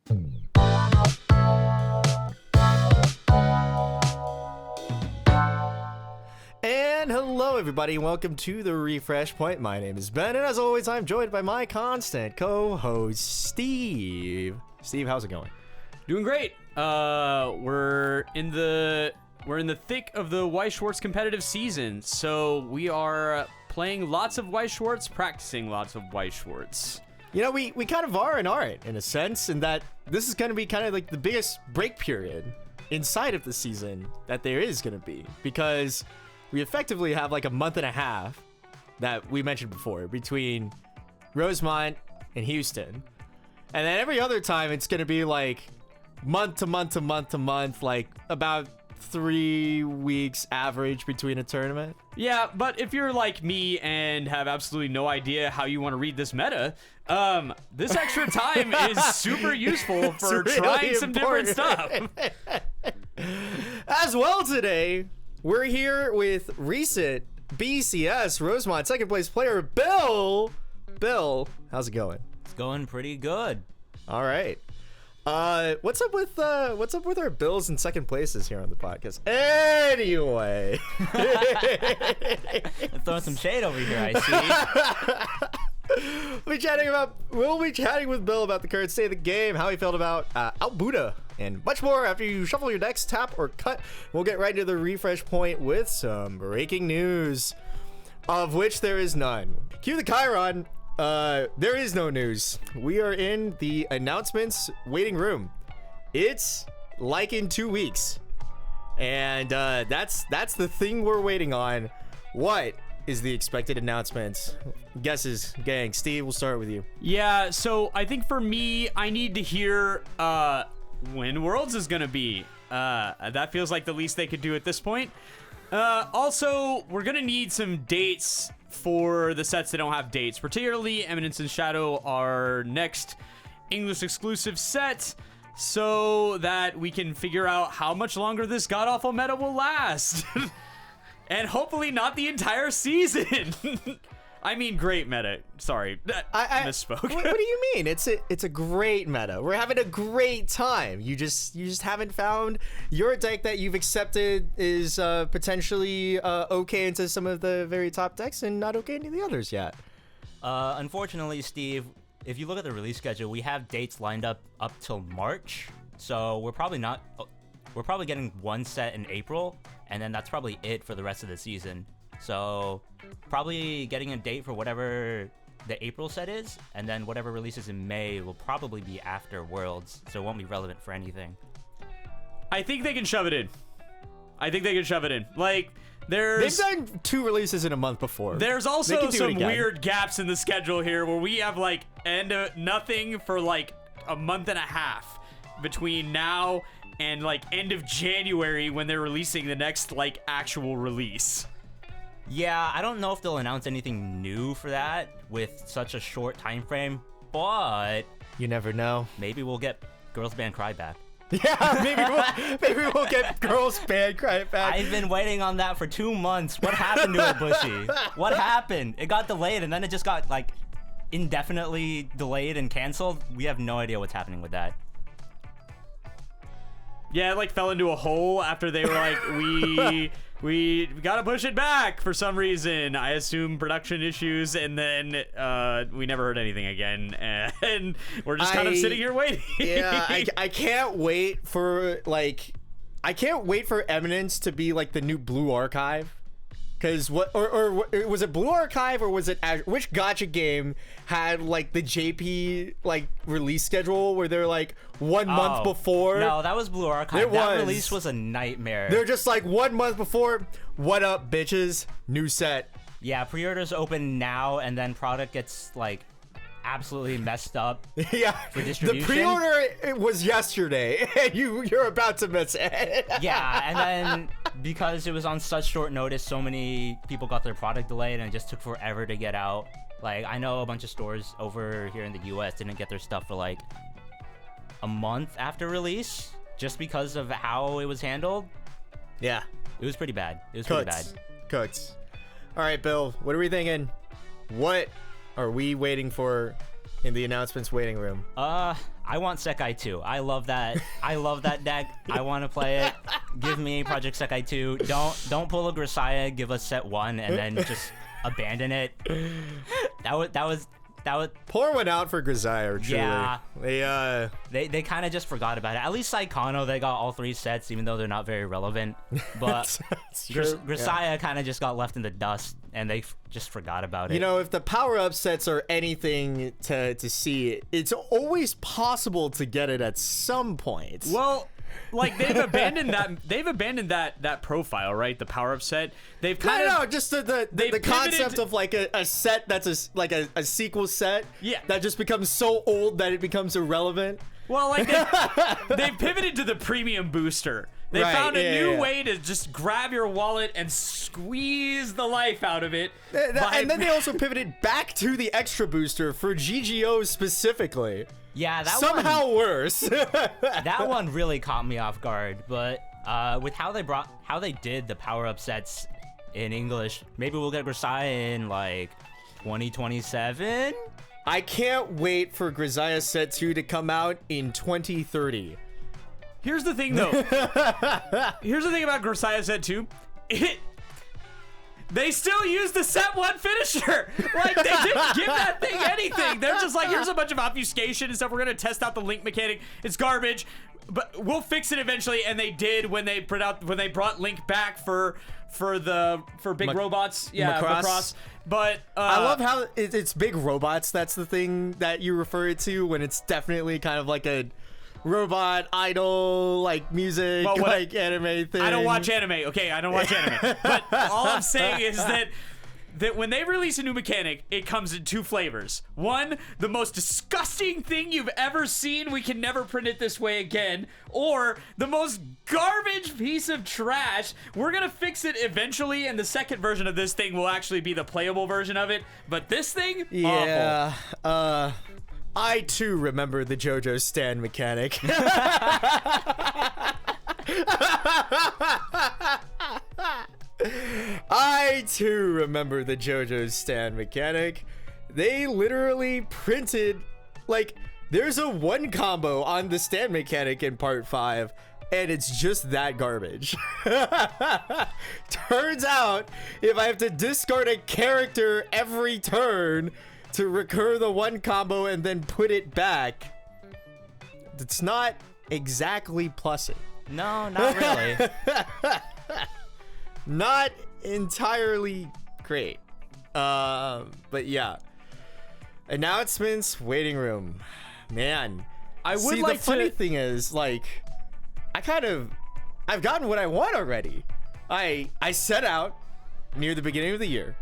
And hello, everybody. Welcome to the Refresh Point. My name is Ben, and as always, I'm joined by my constant co-host, Steve. Steve, how's it going? Doing great. We're in the thick of the Weiss Schwarz competitive season, so we are playing lots of Weiss Schwarz, practicing lots of Weiss Schwarz. You know, we kind of are and aren't, in a sense, in that this is going to be kind of like the biggest break period inside of the season that there is going to be, because we effectively have like a month and a half that we mentioned before between Rosemont and Houston. And then every other time it's going to be like month to month to month to month, like about 3 weeks average between a tournament. Yeah, but if you're like me and have absolutely no idea how you want to read this meta, this extra time is super useful for really trying some different stuff. As well today, we're here with recent BCS Rosemont second place player, Bill. Bill, how's it going? It's going pretty good. All right. What's up with our Bills in second places here on the podcast? Anyway, Throwing some shade over here, I see. We'll be chatting with Bill about the current state of the game, how he felt about Out Buddha, and much more after you shuffle your decks, tap or cut. We'll get right into the refresh point with some breaking news, of which there is none. Cue the Chiron. There is no news. We are in the announcements waiting room. It's like in 2 weeks, and that's the thing we're waiting on. What is the expected announcement? Guesses, gang. Steve, we'll start with you. Yeah, so I think for me, I need to hear when Worlds is gonna be. That feels like the least they could do at this point. Also, we're gonna need some dates for the sets that don't have dates, particularly Eminence and Shadow, our next English exclusive set, so that we can figure out how much longer this god-awful meta will last. And hopefully not the entire season. I mean, great meta. Sorry, I misspoke. What do you mean? It's a great meta. We're having a great time. You just haven't found your deck that you've accepted is potentially okay into some of the very top decks and not okay into the others yet. Unfortunately, Steve, if you look at the release schedule, we have dates lined up till March. So we're probably getting one set in April, and then that's probably it for the rest of the season. So probably getting a date for whatever the April set is, and then whatever releases in May will probably be after Worlds, so it won't be relevant for anything. I think they can shove it in. Like, they've done 2 releases in a month before. There's also some weird gaps in the schedule here where we have like nothing for like a month and a half between now and like end of January when they're releasing the next like actual release. Yeah, I don't know if they'll announce anything new for that with such a short time frame, but you never know. Maybe we'll get Girls Band Cry back. Yeah, maybe we'll get Girls Band Cry back. I've been waiting on that for 2 months. What happened to it, Bushy? What happened? It got delayed, and then it just got like indefinitely delayed and canceled. We have no idea what's happening with that. Yeah, it like fell into a hole after they were like, we gotta push it back for some reason. I assume production issues, and then we never heard anything again, and we're just kind of sitting here waiting. Yeah, I can't wait for Eminence to be like the new Blue Archive. Because or was it Blue Archive, or was it which gacha game had like the JP like release schedule where they're like 1 month before? No, that was Blue Archive. That release was a nightmare. They're just like 1 month before. What up, bitches? New set. Yeah, pre-orders open now, and then product gets like absolutely messed up. Yeah, for distribution. The pre-order was yesterday, and you're about to miss it. Yeah, and then because it was on such short notice, so many people got their product delayed, and it just took forever to get out. Like, I know a bunch of stores over here in the US didn't get their stuff for like a month after release, just because of how it was handled. Yeah, it was pretty bad. Cooked. All right, Bill, what are we thinking? What are we waiting for in the announcements waiting room? I want Sekai 2. I love that. I love that deck. I want to play it. Give me Project Sekai 2. Don't pull a Grisaya. Give us set 1 and then just abandon it. That was. Pour one out for Grisaya, truly. Yeah. They kind of just forgot about it. At least Saikano, they got all 3 sets, even though they're not very relevant. But Grisaya kind of just got left in the dust, and they just forgot about it. You know, if the power-up sets are anything to see, it's always possible to get it at some point. Well, like they've abandoned that profile, right? The power-up set. They've kind of just the concept of like a set that's a sequel set. Yeah. That just becomes so old that it becomes irrelevant. Well, like they've pivoted to the premium booster. They found a new way to just grab your wallet and squeeze the life out of it. And then they also pivoted back to the extra booster for GGO specifically. Yeah, that somehow worse. That one really caught me off guard, but with how they did the power-up sets in English, maybe we'll get Grisaya in like 2027. I can't wait for Grisaya Set 2 to come out in 2030. Here's the thing, though. Here's the thing about Grisaya Set 2. They still use the Set 1 finisher. Like, they didn't give that thing anything. They're just like, here's a bunch of obfuscation and stuff. We're going to test out the link mechanic. It's garbage, but we'll fix it eventually. And they did when they brought Link back for big robots. Yeah, Macross. But I love how it's big robots. That's the thing that you refer it to when it's definitely kind of like a robot idol, like music, like anime thing. I don't watch anime. Okay, I don't watch anime. But all I'm saying is that when they release a new mechanic, it comes in 2 flavors. One, the most disgusting thing you've ever seen. We can never print it this way again. Or the most garbage piece of trash. We're going to fix it eventually, and the second version of this thing will actually be the playable version of it. But this thing, awful. I too remember the JoJo stand mechanic. I too remember the JoJo stand mechanic. They literally printed, like, there's a 1 combo on the stand mechanic in part 5, and it's just that garbage. Turns out, if I have to discard a character every turn to recur the 1 combo and then put it back, it's not exactly plussy. No, not really. Not entirely great. But yeah. Announcements, waiting room. Man. I would like the funny thing is, like, I've gotten what I want already. I set out near the beginning of the year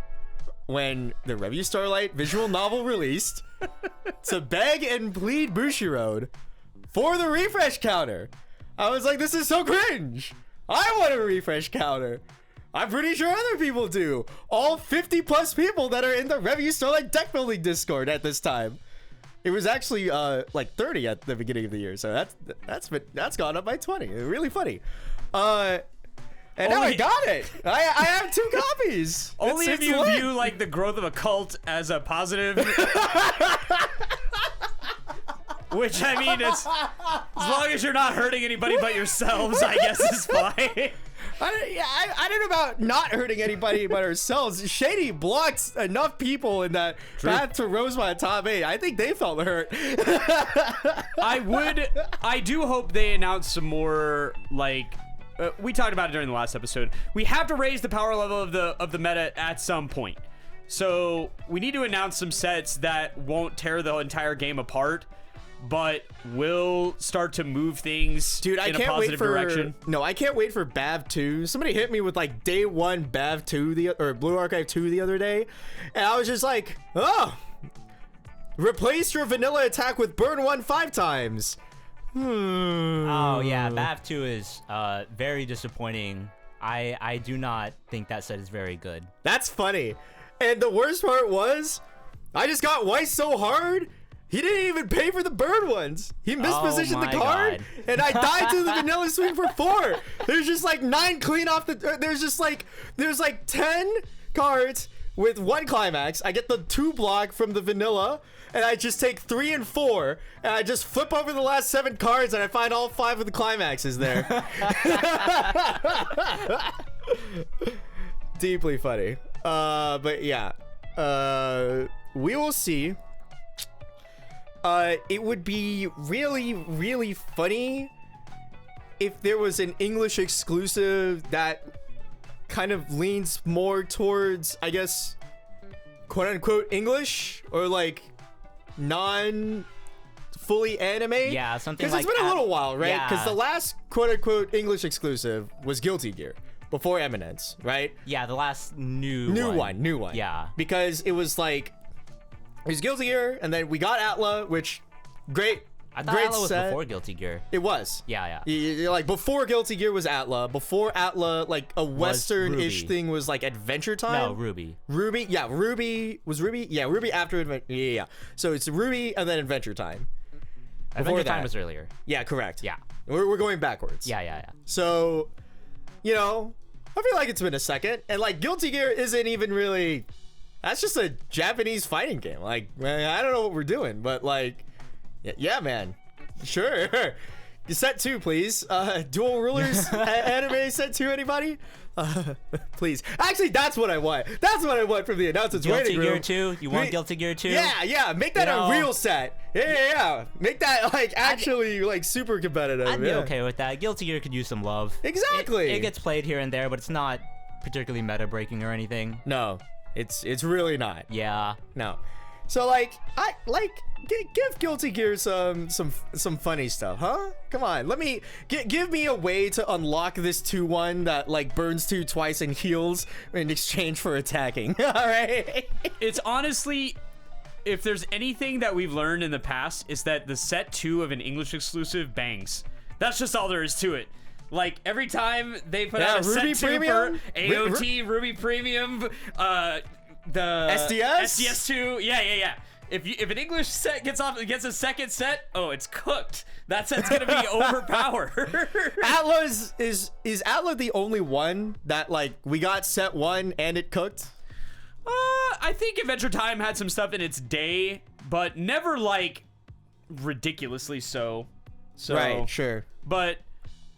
when the Revue Starlight visual novel released to beg and plead Bushiroad for the refresh counter. I was like, this is so cringe. I want a refresh counter. I'm pretty sure other people do. All 50 plus people that are in the Revue Starlight deck building Discord at this time. It was actually like 30 at the beginning of the year, so that's gone up by 20. Really funny. And now I got it. I have 2 copies. Only if you view like the growth of a cult as a positive. Which, I mean, it's as long as you're not hurting anybody but yourselves, I guess is fine. I don't know about not hurting anybody but ourselves. Shady blocked enough people in that path to Rosemont top 8. I think they felt hurt. I do hope they announce some more, like, we talked about it during the last episode. We have to raise the power level of the meta at some point. So we need to announce some sets that won't tear the entire game apart, but will start to move things in a positive direction. No, I can't wait for BAV 2. Somebody hit me with like day 1 BAV 2 or Blue Archive 2 the other day, and I was just like, oh, replace your vanilla attack with burn 1 5 times. Oh yeah, BAV 2 is very disappointing. I do not think that set is very good. That's funny. And the worst part was, I just got Weiss so hard, he didn't even pay for the burn ones. He mispositioned the card, and I died to the vanilla swing for 4. There's just like 9 clean off the. There's like 10 cards with 1 climax. I get the 2 block from the vanilla, and I just take 3 and 4, and I just flip over the last 7 cards, and I find all 5 of the climaxes there. Deeply funny. But yeah, we will see. It would be really, really funny if there was an English exclusive that kind of leans more towards, I guess, quote unquote English, or like non fully anime. Yeah, something like, because it's been a little while, right? Because the last quote unquote English exclusive was Guilty Gear before Eminence, right? Yeah, the last new one. Yeah, because it was like, it was Guilty Gear, and then we got Atla, which great. I thought great Atla was set. before Guilty Gear. It was. Yeah. Like before Guilty Gear was Atla. Before Atla, like a Western-ish Ruby. thing was like Adventure Time. No, Ruby. Ruby, yeah, Ruby was Ruby. Yeah, Ruby after Adventure. Yeah. So it's Ruby and then Adventure Time. Adventure Time was earlier. Yeah, correct. Yeah. We're going backwards. Yeah. So, you know, I feel like it's been a second, and like Guilty Gear isn't even really. That's just a Japanese fighting game. Like, man, I don't know what we're doing, but like, yeah, man, sure. Set 2, please. Dual rulers anime set 2. Anybody? Please. Actually, that's what I want. That's what I want from the announcements. Guilty Gear 2. You want Guilty Gear 2? Yeah. Make that a real set. Yeah. Make that like actually like super competitive. I'd be okay with that. Guilty Gear could use some love. Exactly. It gets played here and there, but it's not particularly meta breaking or anything. No, it's really not. Yeah. No. So like I like give Guilty Gear some funny stuff, huh? Come on, let me give me a way to unlock this 2-1 that like burns 2 twice and heals in exchange for attacking. All right. It's honestly, if there's anything that we've learned in the past, is that the set 2 of an English exclusive bangs. That's just all there is to it. Like every time they put out a Ruby set 2 Premium? for AOT, Ruby Premium, the SDS 2, yeah. If an English set gets a second set, oh, it's cooked. That set's gonna be overpowered. Atla is Atla the only one that like we got set 1 and it cooked? I think Adventure Time had some stuff in its day, but never like ridiculously so. Right, sure. But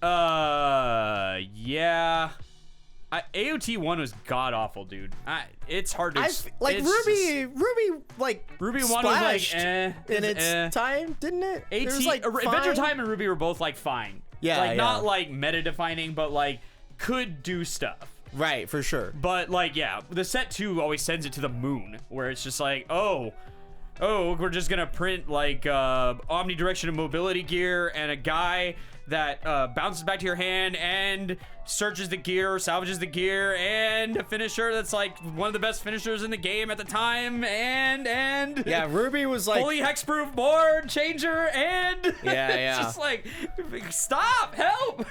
yeah. AOT 1 was god awful, dude. It's hard to like Ruby like Ruby 1 was like in its time, didn't it? AT, it was like Adventure Time and Ruby were both like fine. Yeah, like not like meta defining, but like could do stuff. Right, for sure. But like yeah, the set 2 always sends it to the moon, where it's just like oh, we're just gonna print like omnidirectional mobility gear and a guy that bounces back to your hand and searches the gear, salvages the gear, and a finisher that's like one of the best finishers in the game at the time, and yeah, Ruby was like fully hexproof board changer, and yeah. It's just like stop, help.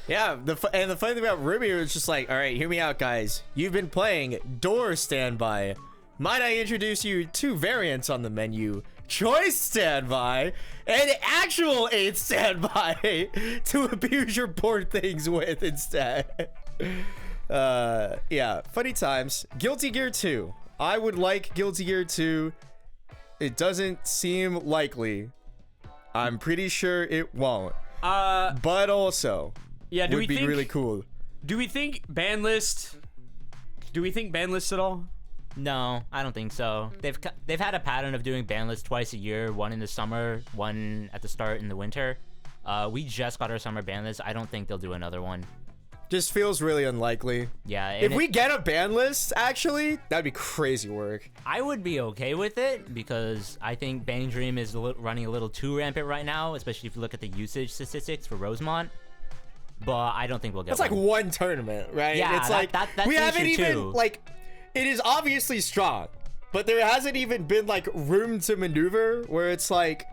Yeah, the funny thing about Ruby was just like, all right, hear me out, guys. You've been playing Door Standby. Might I introduce you 2 variants on the menu? Choice Standby and Actual 8 Standby to abuse your board things with instead. Yeah, funny times. Guilty Gear 2. I would like Guilty Gear 2. It doesn't seem likely. I'm pretty sure it won't. But also, yeah, would be really cool. Do we think ban list? Do we think ban lists at all? No, I don't think so. They've had a pattern of doing ban lists twice a year, one in the summer, one at the start in the winter. We just got our summer ban list. I don't think they'll do another one. Just feels really unlikely. Yeah. If we get a ban list, actually, that'd be crazy work. I would be okay with it because I think Bang Dream is running a little too rampant right now, especially if you look at the usage statistics for Rosemont. But I don't think we'll get That's like one tournament, right? Yeah, it's like that's we haven't issue even too. like it is obviously strong, but there hasn't even been like room to maneuver where it's like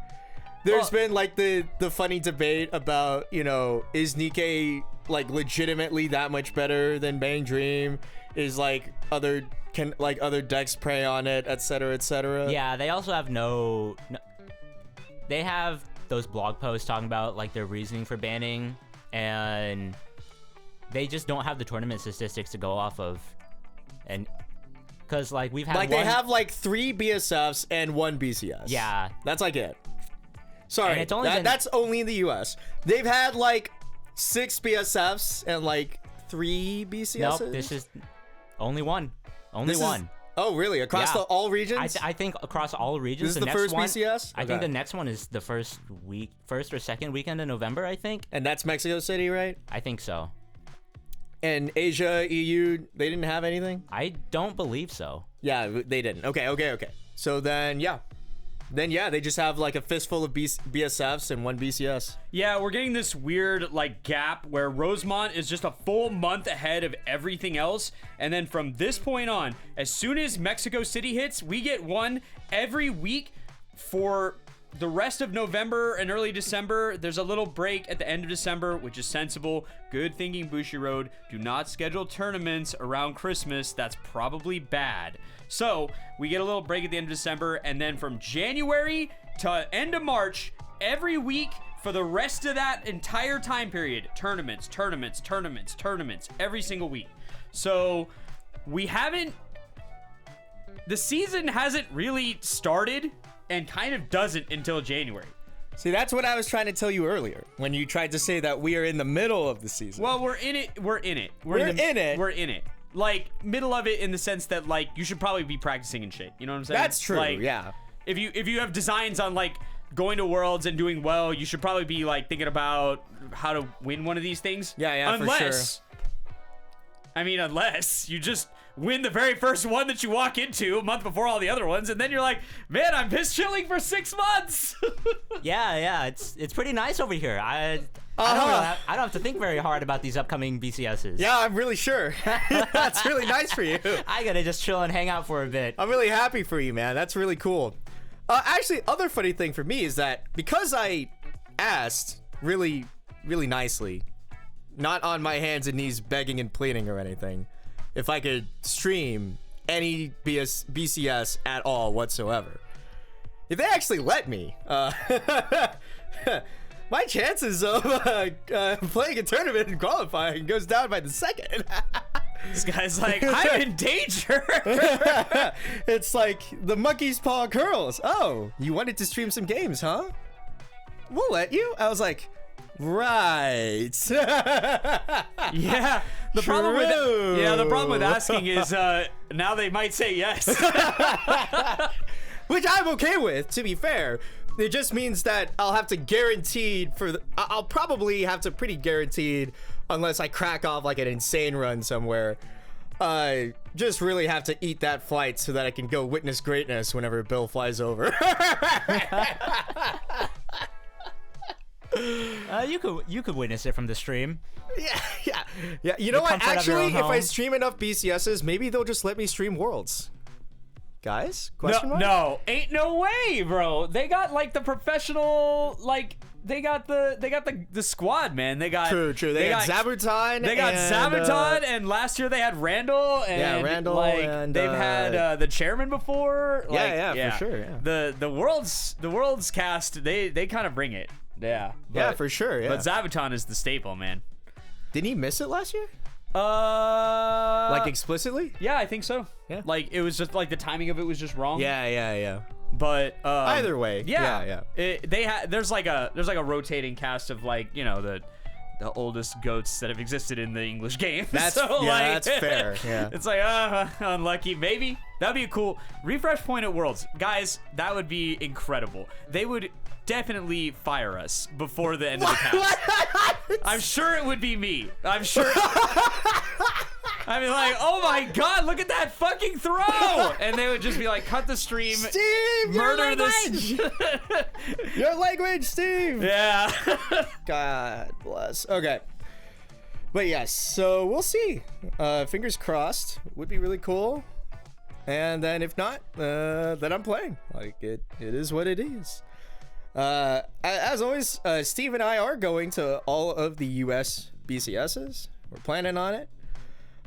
there's been like the funny debate about, you know, is Nikkei like legitimately that much better than Bang Dream? Is like other decks prey on it, etc., etc. Yeah, they also have no they have those blog posts talking about like their reasoning for banning, and they just don't have the tournament statistics to go off of. And Because like we've had Like one, they have like 3 BSFs and 1 BCS. Yeah. That's like it. Sorry, And it's only been- that's only in the US. They've had like 6 BSFs and like 3 BCSs. Nope, this is only one. Only This is- one. Oh, really? Across Yeah. all regions? I think across all regions. This is the next first one, BCS? I think Okay. the next one is the first or second weekend in November. I think. And that's Mexico City, right? I think so. And Asia, EU, they didn't have anything? I don't believe so. Yeah, they didn't. Okay. So then, yeah. They just have like a fistful of BSFs and 1 BCS. Yeah, we're getting this weird like gap where Rosemont is just a full month ahead of everything else, and then from this point on, as soon as Mexico City hits, we get one every week for the rest of November and early December. There's a little break at the end of December, which is sensible. Good thinking, Bushiroad. Do not schedule tournaments around Christmas. That's probably bad. So we get a little break at the end of December, and then from January to end of March, every week for the rest of that entire time period, tournaments, every single week. So the season hasn't really started and kind of doesn't until January. See, that's what I was trying to tell you earlier when you tried to say that we are in the middle of the season. Well, we're in it. We're in it. We're in it. Like, middle of it in the sense that, like, you should probably be practicing and shit. You know what I'm saying? That's true, Like, yeah. If you have designs on, like, going to Worlds and doing well, you should probably be, like, thinking about how to win one of these things. Yeah, for sure. Unless you just win the very first one that you walk into a month before all the other ones, and then you're like, man, I'm piss chilling for 6 months. Yeah, it's pretty nice over here. I don't have to think very hard about these upcoming BCSs. Yeah, I'm really sure. That's really nice for you. I gotta just chill and hang out for a bit. I'm really happy for you, man. That's really cool. Actually, other funny thing for me is that because I asked really, really nicely, not on my hands and knees begging and pleading or anything, if I could stream any BCS at all whatsoever. If they actually let me, my chances of playing a tournament and qualifying goes down by the second. This guy's like, I'm in danger. It's like the monkey's paw curls. Oh, you wanted to stream some games, huh? We'll let you. I was like, right. Yeah. The problem with asking is now they might say yes. Which I'm okay with, to be fair. It just means that I'll have to I'll probably have to pretty guaranteed, unless I crack off like an insane run somewhere, just really have to eat that flight so that I can go witness greatness whenever Bill flies over. You could witness it from the stream. Yeah. You know what? comfort of your Actually, own if I home. stream enough BCSs, maybe they'll just let me stream Worlds. Guys? Question mark? No, ain't no way, bro. They got like the professional, like they got the squad, man. They got True. They got Zabuton. They got Zabuton, and last year they had Randall. And Yeah, Randall, Like, and, they've had the chairman before. Like, Yeah, for sure. Yeah. The world's cast. They kind of bring it. Yeah. Yeah, for sure. Yeah. But Zabuton is the staple, man. Didn't he miss it last year? Like Explicitly? Yeah, I think so. Yeah. Like it was just like the timing of it was just wrong. Yeah. But Either way. yeah. Yeah. There's like a rotating cast of like, you know, the oldest goats that have existed in the English game. That's like, that's fair. Yeah. It's like unlucky. Maybe that'd be a cool refresh point at Worlds, guys. That would be incredible. They would definitely fire us before the end of the cast. I'm sure it would be me. I'm sure. I'd be like, oh my god, look at that fucking throw! And they would just be like, cut the stream, Steve, murder this. Your language, Steve. Yeah. God bless. Okay. But yes, so we'll see. Fingers crossed. Would be really cool. And then if not, then I'm playing. Like it is what it is. As always, Steve and I are going to all of the US BCSs. We're planning on it.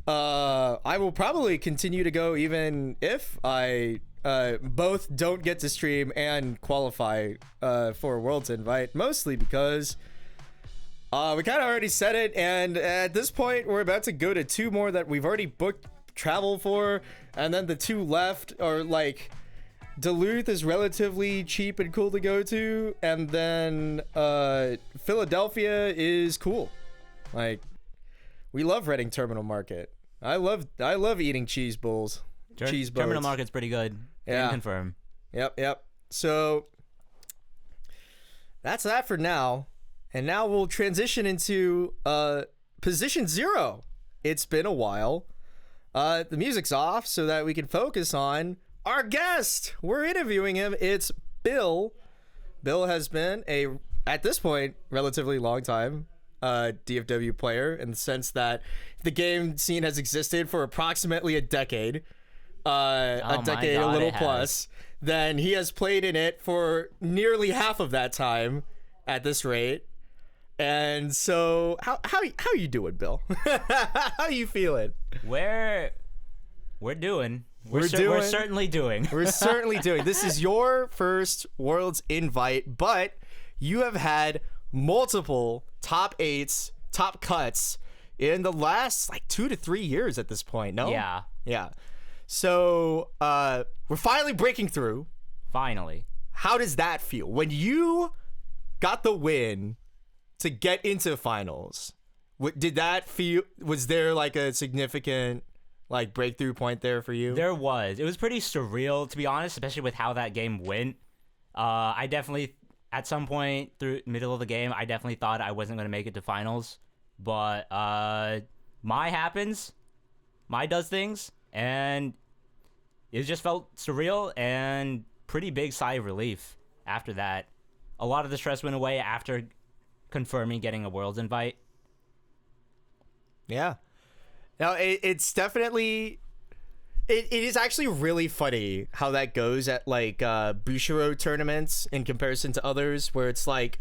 I will probably continue to go even if I both don't get to stream and qualify for a Worlds invite, mostly because we kind of already said it, and at this point we're about to go to 2 more that we've already booked travel for, and then the two left are like Duluth is relatively cheap and cool to go to, and then Philadelphia is cool. Like, we love Reading Terminal Market. I love eating cheese bowls. Cheese boats. Terminal Market's pretty good. Yeah. Can confirm. Yep. So that's that for now. And now we'll transition into position 0. It's been a while. The music's off so that we can focus on our guest. We're interviewing him. It's Bill. Bill has been at this point, relatively long time DFW player, in the sense that the game scene has existed for approximately a decade. A little plus. Then he has played in it for nearly half of that time at this rate. And so how you doing, Bill? How you feeling? We're doing. We're certainly doing. We're certainly doing. This is your first Worlds invite, but you have had multiple top 8s, top cuts in the last like 2 to 3 years at this point. No? Yeah. So we're finally breaking through. Finally. How does that feel when you got the win to get into finals? Did that feel? Was there like a significant like breakthrough point there for you? There was. It was pretty surreal, to be honest, especially with how that game went. I definitely, at some point through middle of the game, I definitely thought I wasn't going to make it to finals. But Mai happens. Mai does things. And it just felt surreal and pretty big sigh of relief after that. A lot of the stress went away after confirming getting a Worlds invite. Yeah. Now, it's definitely... It is actually really funny how that goes at, like, Bushiro tournaments in comparison to others, where it's, like...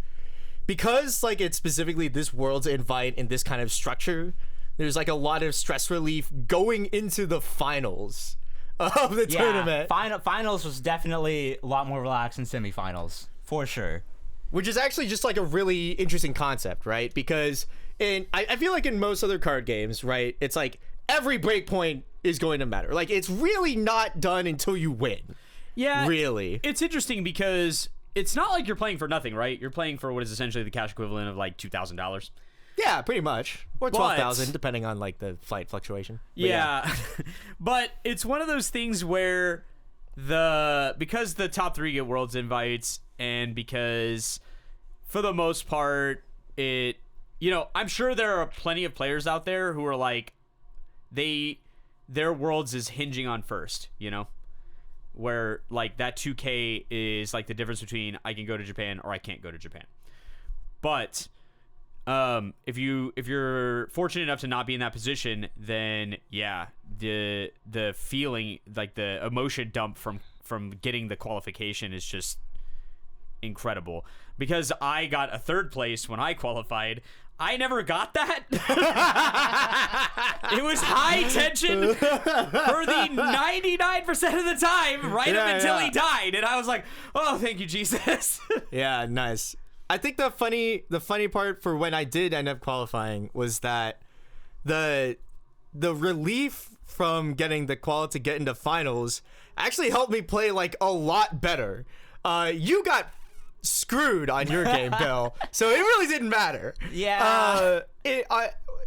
Because, like, it's specifically this Worlds invite in this kind of structure, there's, like, a lot of stress relief going into the finals of the tournament. Finals was definitely a lot more relaxed than semifinals, for sure. Which is actually just, like, a really interesting concept, right? Because... I feel like in most other card games, right, it's like every breakpoint is going to matter. Like, it's really not done until you win. Yeah. Really. It's interesting because it's not like you're playing for nothing, right? You're playing for what is essentially the cash equivalent of like $2,000. Yeah, pretty much. Or 12,000, depending on like the flight fluctuation. But yeah. But it's one of those things where because the top 3 get Worlds invites, and because for the most part I'm sure there are plenty of players out there who are like, their Worlds is hinging on first, where like that 2K is like the difference between I can go to Japan or I can't go to Japan. But if you're fortunate enough to not be in that position, then yeah, the feeling, like the emotion dump from getting the qualification is just incredible. Because I got a 3rd place when I qualified, I never got that. It was high tension for the 99% of the time, right up until he died, and I was like, "Oh, thank you, Jesus." Yeah, nice. I think the funny part for when I did end up qualifying was that the relief from getting the qual to get into finals actually helped me play like a lot better. You got screwed on your game, Bill, so it really didn't matter.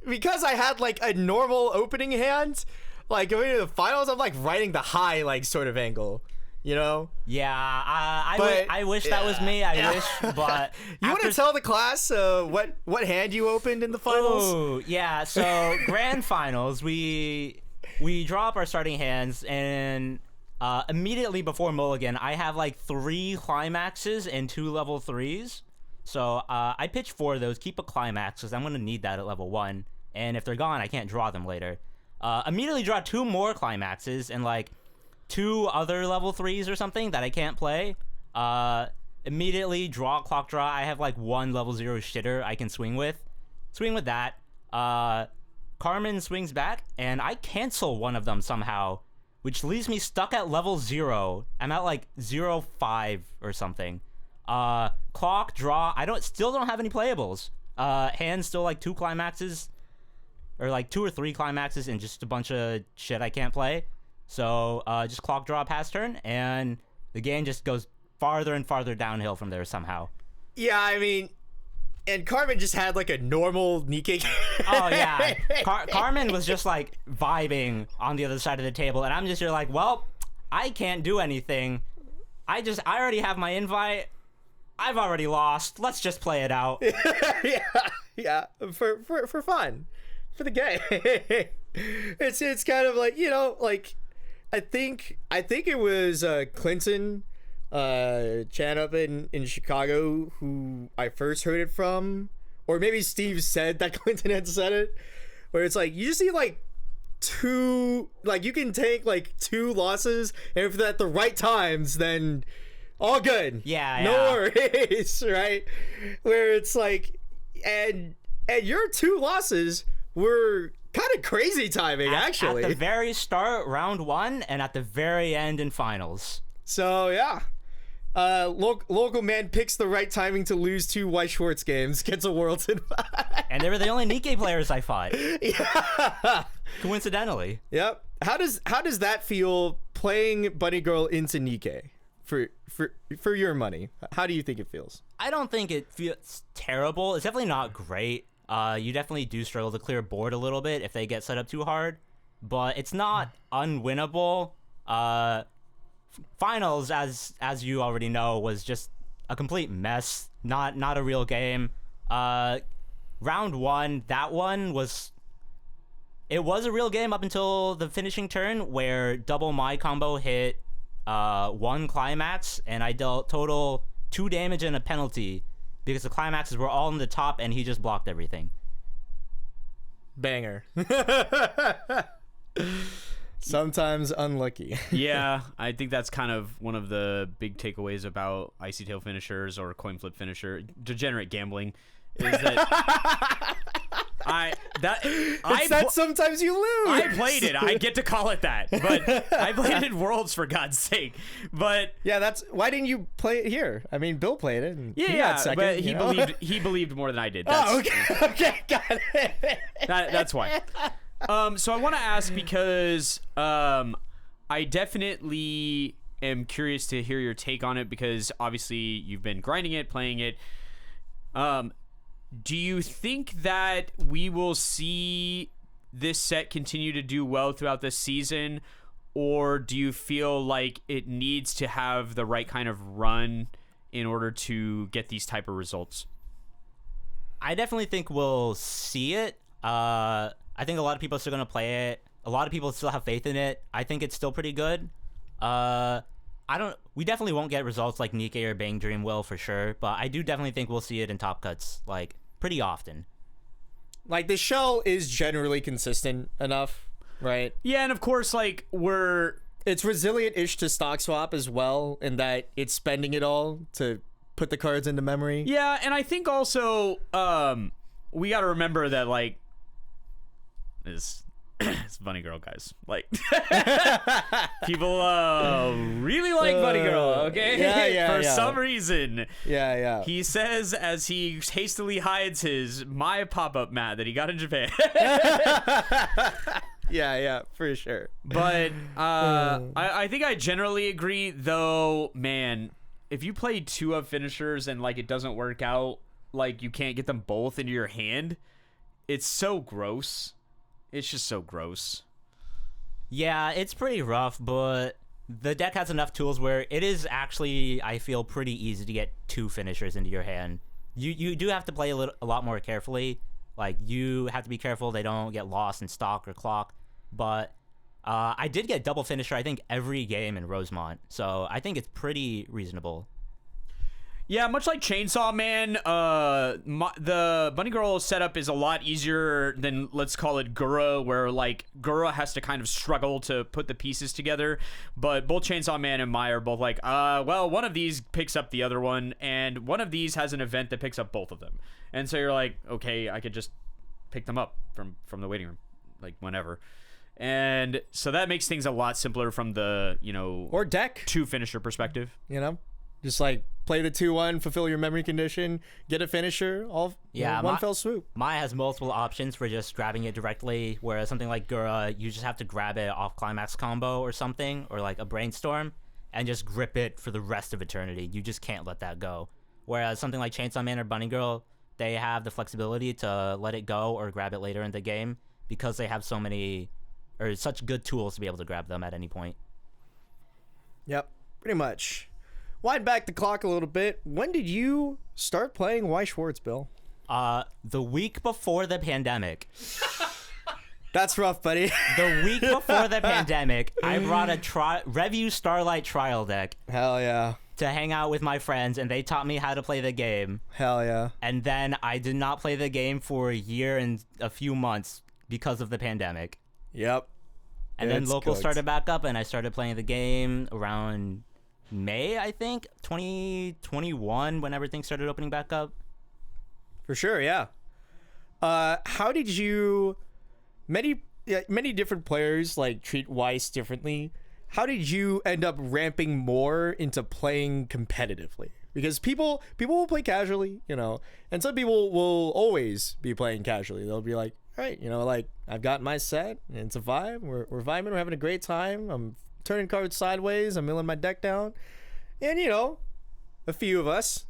Because I had like a normal opening hand, like going to the finals, I'm like riding the high like sort of angle, I wish that was me. I wish. But you want to tell the class what hand you opened in the finals? Oh yeah, so grand finals, we draw up our starting hands, and immediately before Mulligan, I have like 3 climaxes and 2 level 3s. So I pitch 4 of those, keep a climax, because I'm going to need that at level 1. And if they're gone, I can't draw them later. Immediately draw 2 more climaxes and like 2 other level 3s or something that I can't play. Immediately draw clock draw. I have like 1 level 0 shitter I can swing with. Swing with that. Carmen swings back, and I cancel one of them somehow, which leaves me stuck at level 0. I'm at like 0.5 or something. Clock, draw. Still don't have any playables. Hand still like 2 climaxes. or like 2 or 3 climaxes and just a bunch of shit I can't play. So just clock draw pass turn, and the game just goes farther and farther downhill from there somehow. Yeah, I mean, and Carmen just had like a normal Nikkei. Oh yeah, Carmen was just like vibing on the other side of the table, and I'm just here like, well, I can't do anything. I already have my invite. I've already lost. Let's just play it out. yeah, for fun, for the game. It's kind of like, you know, like I think it was Clinton Chan up in Chicago who I first heard it from, or maybe Steve said that Clinton had said it, where it's like you just need like 2, like you can take like 2 losses, and if they're at the right times, then all good. Yeah, no worries, right? Where it's like, and your 2 losses were kind of crazy timing, actually. At the very start, round 1, and at the very end in finals. So yeah, local man picks the right timing to lose 2 Weiss Schwarz games, gets a world's invite. And they were the only Nikkei players I fought. Yeah. Coincidentally. Yep. How does that feel, playing Bunny Girl into Nikkei for your money? How do you think it feels? I don't think it feels terrible. It's definitely not great. You definitely do struggle to clear board a little bit if they get set up too hard, but it's not unwinnable. Finals, as you already know, was just a complete mess. Not a real game. Round 1, that one was a real game up until the finishing turn, where double my combo hit 1 climax, and I dealt total 2 damage and a penalty because the climaxes were all in the top and he just blocked everything. Banger. Sometimes unlucky. Yeah, I think that's kind of one of the big takeaways about icy tail finishers or coin flip finisher, degenerate gambling, is that sometimes you lose. I played it. I get to call it that, but I played it in Worlds, for God's sake. But yeah, that's why didn't you play it here? I mean, Bill played it. And he got second, but he believed more than I did. That's, okay, got it. That's why. So I want to ask because I definitely am curious to hear your take on it, because obviously you've been grinding it, playing it. Do you think that we will see this set continue to do well throughout the season, or do you feel like it needs to have the right kind of run in order to get these type of results? I definitely think we'll see it. I think a lot of people are still going to play it. A lot of people still have faith in it. I think it's still pretty good. We definitely won't get results like Nikkei or Bang Dream will, for sure, but I do definitely think we'll see it in top cuts, like, pretty often. Like, the shell is generally consistent enough, right? Yeah, and of course, like, it's resilient-ish to stock swap as well, in that it's spending it all to put the cards into memory. Yeah, and I think also we got to remember that, like, it's Bunny Girl, guys. Like, people really like Bunny Girl, okay? Yeah, For some reason. Yeah. He says, as he hastily hides his My pop-up mat that he got in Japan. Yeah, for sure. But I think I generally agree, though, man, if you play 2-up finishers and, like, it doesn't work out, like, you can't get them both into your hand, it's so gross. It's just so gross. Yeah, it's pretty rough, but the deck has enough tools where it is actually, I feel, pretty easy to get 2 finishers into your hand. You do have to play a lot more carefully. Like, you have to be careful they don't get lost in stock or clock. But I did get double finisher, I think, every game in Rosemont. So I think it's pretty reasonable. Yeah, much like Chainsaw Man, the Bunny Girl setup is a lot easier than, let's call it, Gura, where, like, Gura has to kind of struggle to put the pieces together. But both Chainsaw Man and Mai are both like, well, one of these picks up the other one, and one of these has an event that picks up both of them. And so you're like, okay, I could just pick them up from the waiting room, like, whenever. And so that makes things a lot simpler from the, or deck 2 finisher perspective. Just like play the 2-1, fulfill your memory condition, get a finisher, all one fell swoop. Maya has multiple options for just grabbing it directly, whereas something like Gura, you just have to grab it off climax combo or something, or like a brainstorm, and just grip it for the rest of eternity. You just can't let that go. Whereas something like Chainsaw Man or Bunny Girl, they have the flexibility to let it go or grab it later in the game because they have so many or such good tools to be able to grab them at any point. Yep, pretty much. Wind back the clock a little bit. When did you start playing Weiss Schwarz, Bill? The week before the pandemic. That's rough, buddy. The week before the pandemic, I brought a Review Starlight trial deck. Hell yeah. To hang out with my friends, and they taught me how to play the game. Hell yeah. And then I did not play the game for a year and a few months because of the pandemic. Yep. And then local started back up, and I started playing the game around May, I think, 2021, when everything started opening back up. For sure, yeah. How did you... Many different players like treat Weiss differently. How did you end up ramping more into playing competitively? Because people will play casually, and some people will always be playing casually. They'll be like, all right, like I've got my set and it's a vibe. We're vibing. We're having a great time. I'm turning cards sideways. I'm milling my deck down. And, a few of us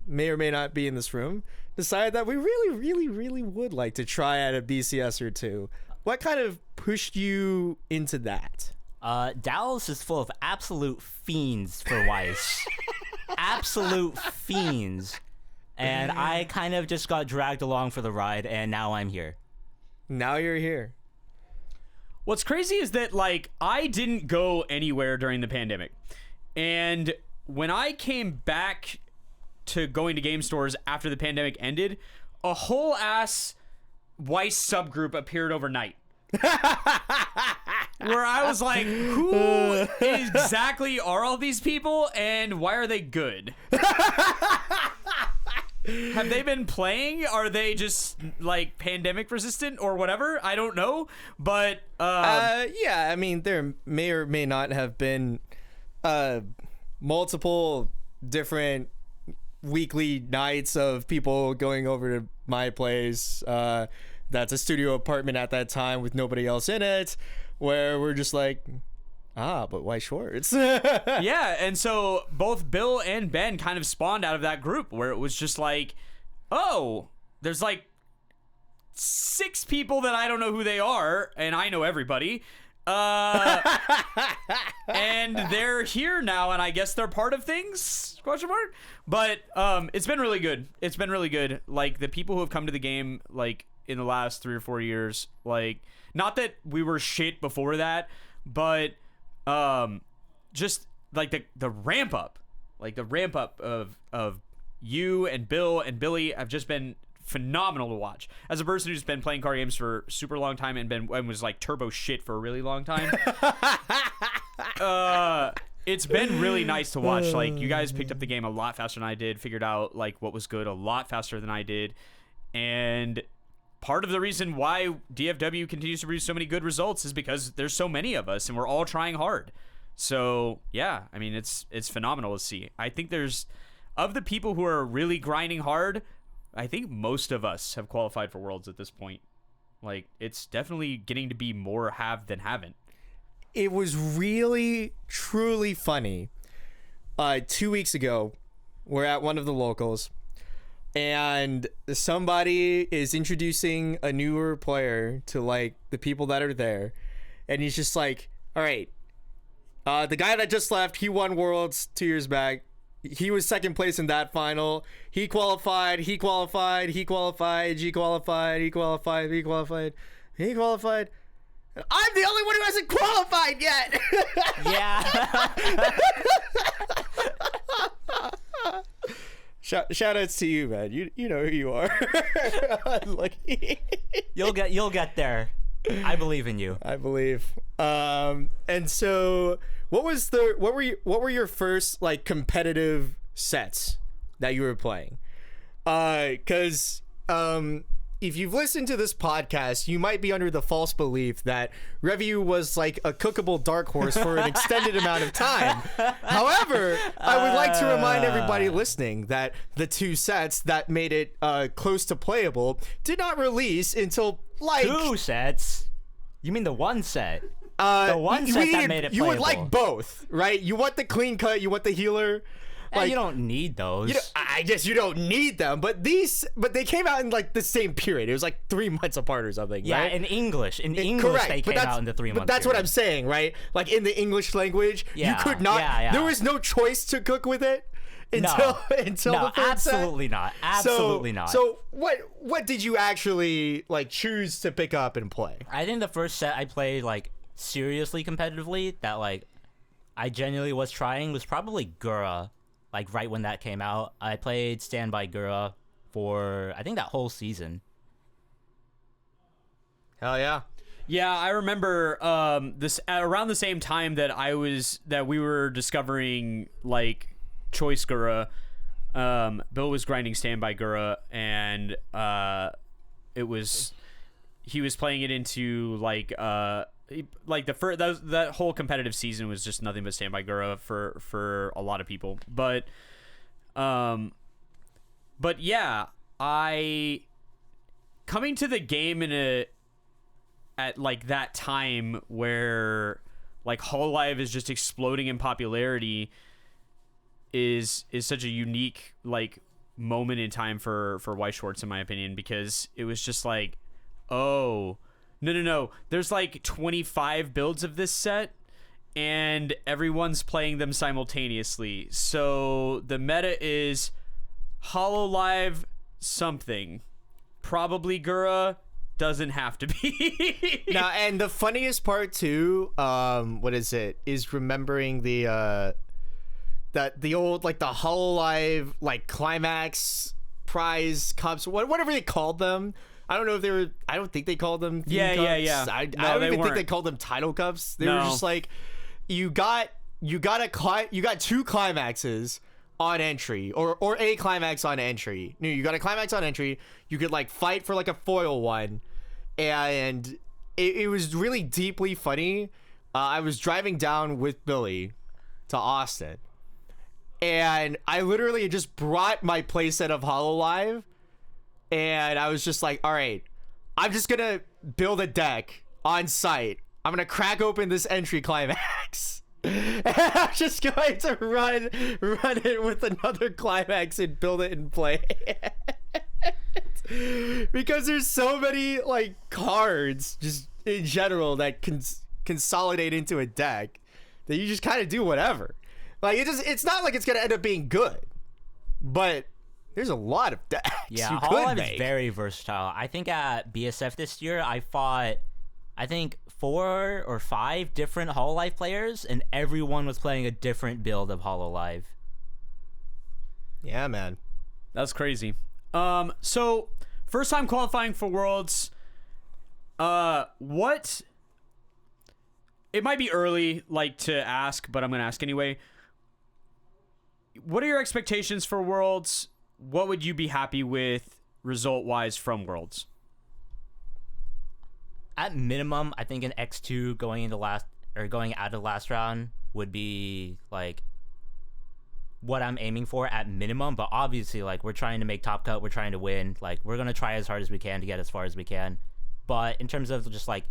may or may not be in this room decided that we really, really, really would like to try out a BCS or two. What kind of pushed you into that? Dallas is full of absolute fiends for Weiss. Absolute fiends. And I kind of just got dragged along for the ride, and now I'm here. Now you're here. What's crazy is that, I didn't go anywhere during the pandemic. And when I came back to going to game stores after the pandemic ended, a whole ass Weiss subgroup appeared overnight. Where I was like, who exactly are all these people and why are they good? Have they been playing? Are they just pandemic resistant or whatever? I don't know. But yeah, I mean, there may or may not have been multiple different weekly nights of people going over to my place. That's a studio apartment at that time with nobody else in it, where we're just like, but Weiss Schwarz? Yeah, and so both Bill and Ben kind of spawned out of that group where it was just like, oh, there's 6 people that I don't know who they are, and I know everybody. And they're here now, and I guess they're part of things? ? But it's been really good. It's been really good. The people who have come to the game, in the last 3 or 4 years, not that we were shit before that, but just the ramp up, of you and Bill and Billy have just been phenomenal to watch. As a person who's been playing card games for a super long time and was turbo shit for a really long time, it's been really nice to watch. You guys picked up the game a lot faster than I did, figured out what was good a lot faster than I did, and part of the reason why DFW continues to produce so many good results is because there's so many of us and we're all trying hard. So yeah, I mean, it's phenomenal to see. I think of the people who are really grinding hard, I think most of us have qualified for Worlds at this point. It's definitely getting to be more have than haven't. It was really, truly funny. 2 weeks ago, we're at one of the locals, and somebody is introducing a newer player to the people that are there, and he's just like, all right, the guy that just left, he won Worlds 2 years back. He was second place in that final. He qualified, he qualified, he qualified, he qualified, he qualified, he qualified, he qualified. I'm the only one who hasn't qualified yet. Yeah. Shout outs to you, man. You know who you are. You'll get there. I believe in you. I believe. And so what were your first competitive sets that you were playing? Cuz if you've listened to this podcast, you might be under the false belief that Review was like a cookable dark horse for an extended amount of time. However, I would like to remind everybody listening that the 2 sets that made it close to playable did not release until like 2 sets? You mean the 1 set? The 1 set that made it playable. You would like both, right? You want the clean cut, you want the healer. Like, you don't need those. I guess you don't need them, but they came out in like the same period. It was like 3 months apart or something. Yeah, right? in English, correct, they came out in the 3 months. But that's what I'm saying, right? Like in the English language, you could not. Yeah. There was no choice to cook with it until the third absolutely set. not. Absolutely not. So what did you actually like choose to pick up and play? I think the first set I played like seriously competitively that like I genuinely was trying was probably Gura. Like right when that came out, I played Stand by Gura for I think that whole season. Hell yeah. Yeah, I remember this around the same time that we were discovering like Choice Gura. Bill was grinding Stand by Gura, and he was playing it into like the first that whole competitive season was just nothing but Stand by Gura for a lot of people. But yeah, I coming to the game at like that time where like Hololive is just exploding in popularity is such a unique like moment in time for Weiss Schwarz, in my opinion, because it was just like, oh no, there's like 25 builds of this set and everyone's playing them simultaneously, so the meta is Hololive something, probably Gura, doesn't have to be. Now, and the funniest part too, is remembering the old like the Hololive like climax prize cups, whatever they called them. I don't know if they were. I don't think they called them. Yeah. I don't even think they called them title cups. They were just like, you got 2 climaxes on entry, or a climax on entry. No, you got a climax on entry. You could like fight for like a foil one, and it was really deeply funny. I was driving down with Billy to Austin, and I literally just brought my playset of Hololive. And I was just like, all right, I'm just going to build a deck on site. I'm going to crack open this entry climax. And I'm just going to run it with another climax and build it and play it. Because there's so many like cards just in general that consolidate into a deck that you just kind of do whatever. Like it's not like it's going to end up being good. But there's a lot of decks. Yeah, Hololive is very versatile. I think at BSF this year, I fought, 4 or 5 different Hololive players, and everyone was playing a different build of Hololive. Yeah, man. That's crazy. So, first time qualifying for Worlds. What... It might be early, like, to ask, but I'm going to ask anyway. What are your expectations for Worlds? What would you be happy with result-wise from Worlds? At minimum, I think an X2 going out of the last round would be like what I'm aiming for at minimum. But obviously, like, we're trying to make top cut, we're trying to win. Like, we're gonna try as hard as we can to get as far as we can. But in terms of just like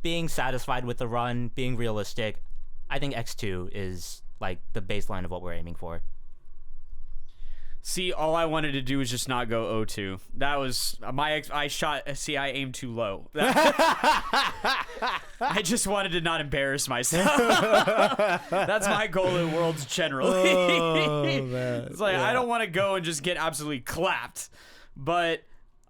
being satisfied with the run, being realistic, I think X2 is like the baseline of what we're aiming for. See, all I wanted to do was just not go 0-2. That was I aimed too low. I just wanted to not embarrass myself. That's my goal in Worlds generally. Oh, man. It's like, I don't want to go and just get absolutely clapped. But,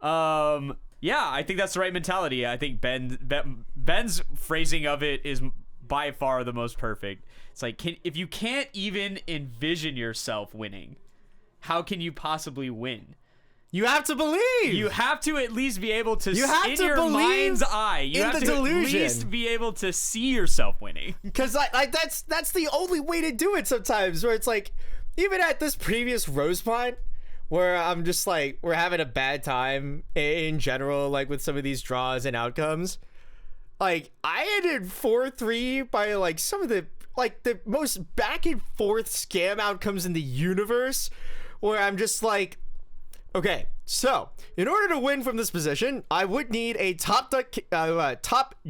yeah, I think that's the right mentality. I think Ben's phrasing of it is by far the most perfect. It's like, if you can't even envision yourself winning, how can you possibly win? You have to believe. You have to at least be able to, you have in to your believe mind's eye, you in have the to delusion. at least be able to see yourself winning. Because like that's the only way to do it sometimes, where it's like, even at this previous Rose Pond, where I'm just like, we're having a bad time in general, like with some of these draws and outcomes. Like, I ended 4-3 by like some of the most back and forth scam outcomes in the universe, where I'm just like, okay, so in order to win from this position, I would need a top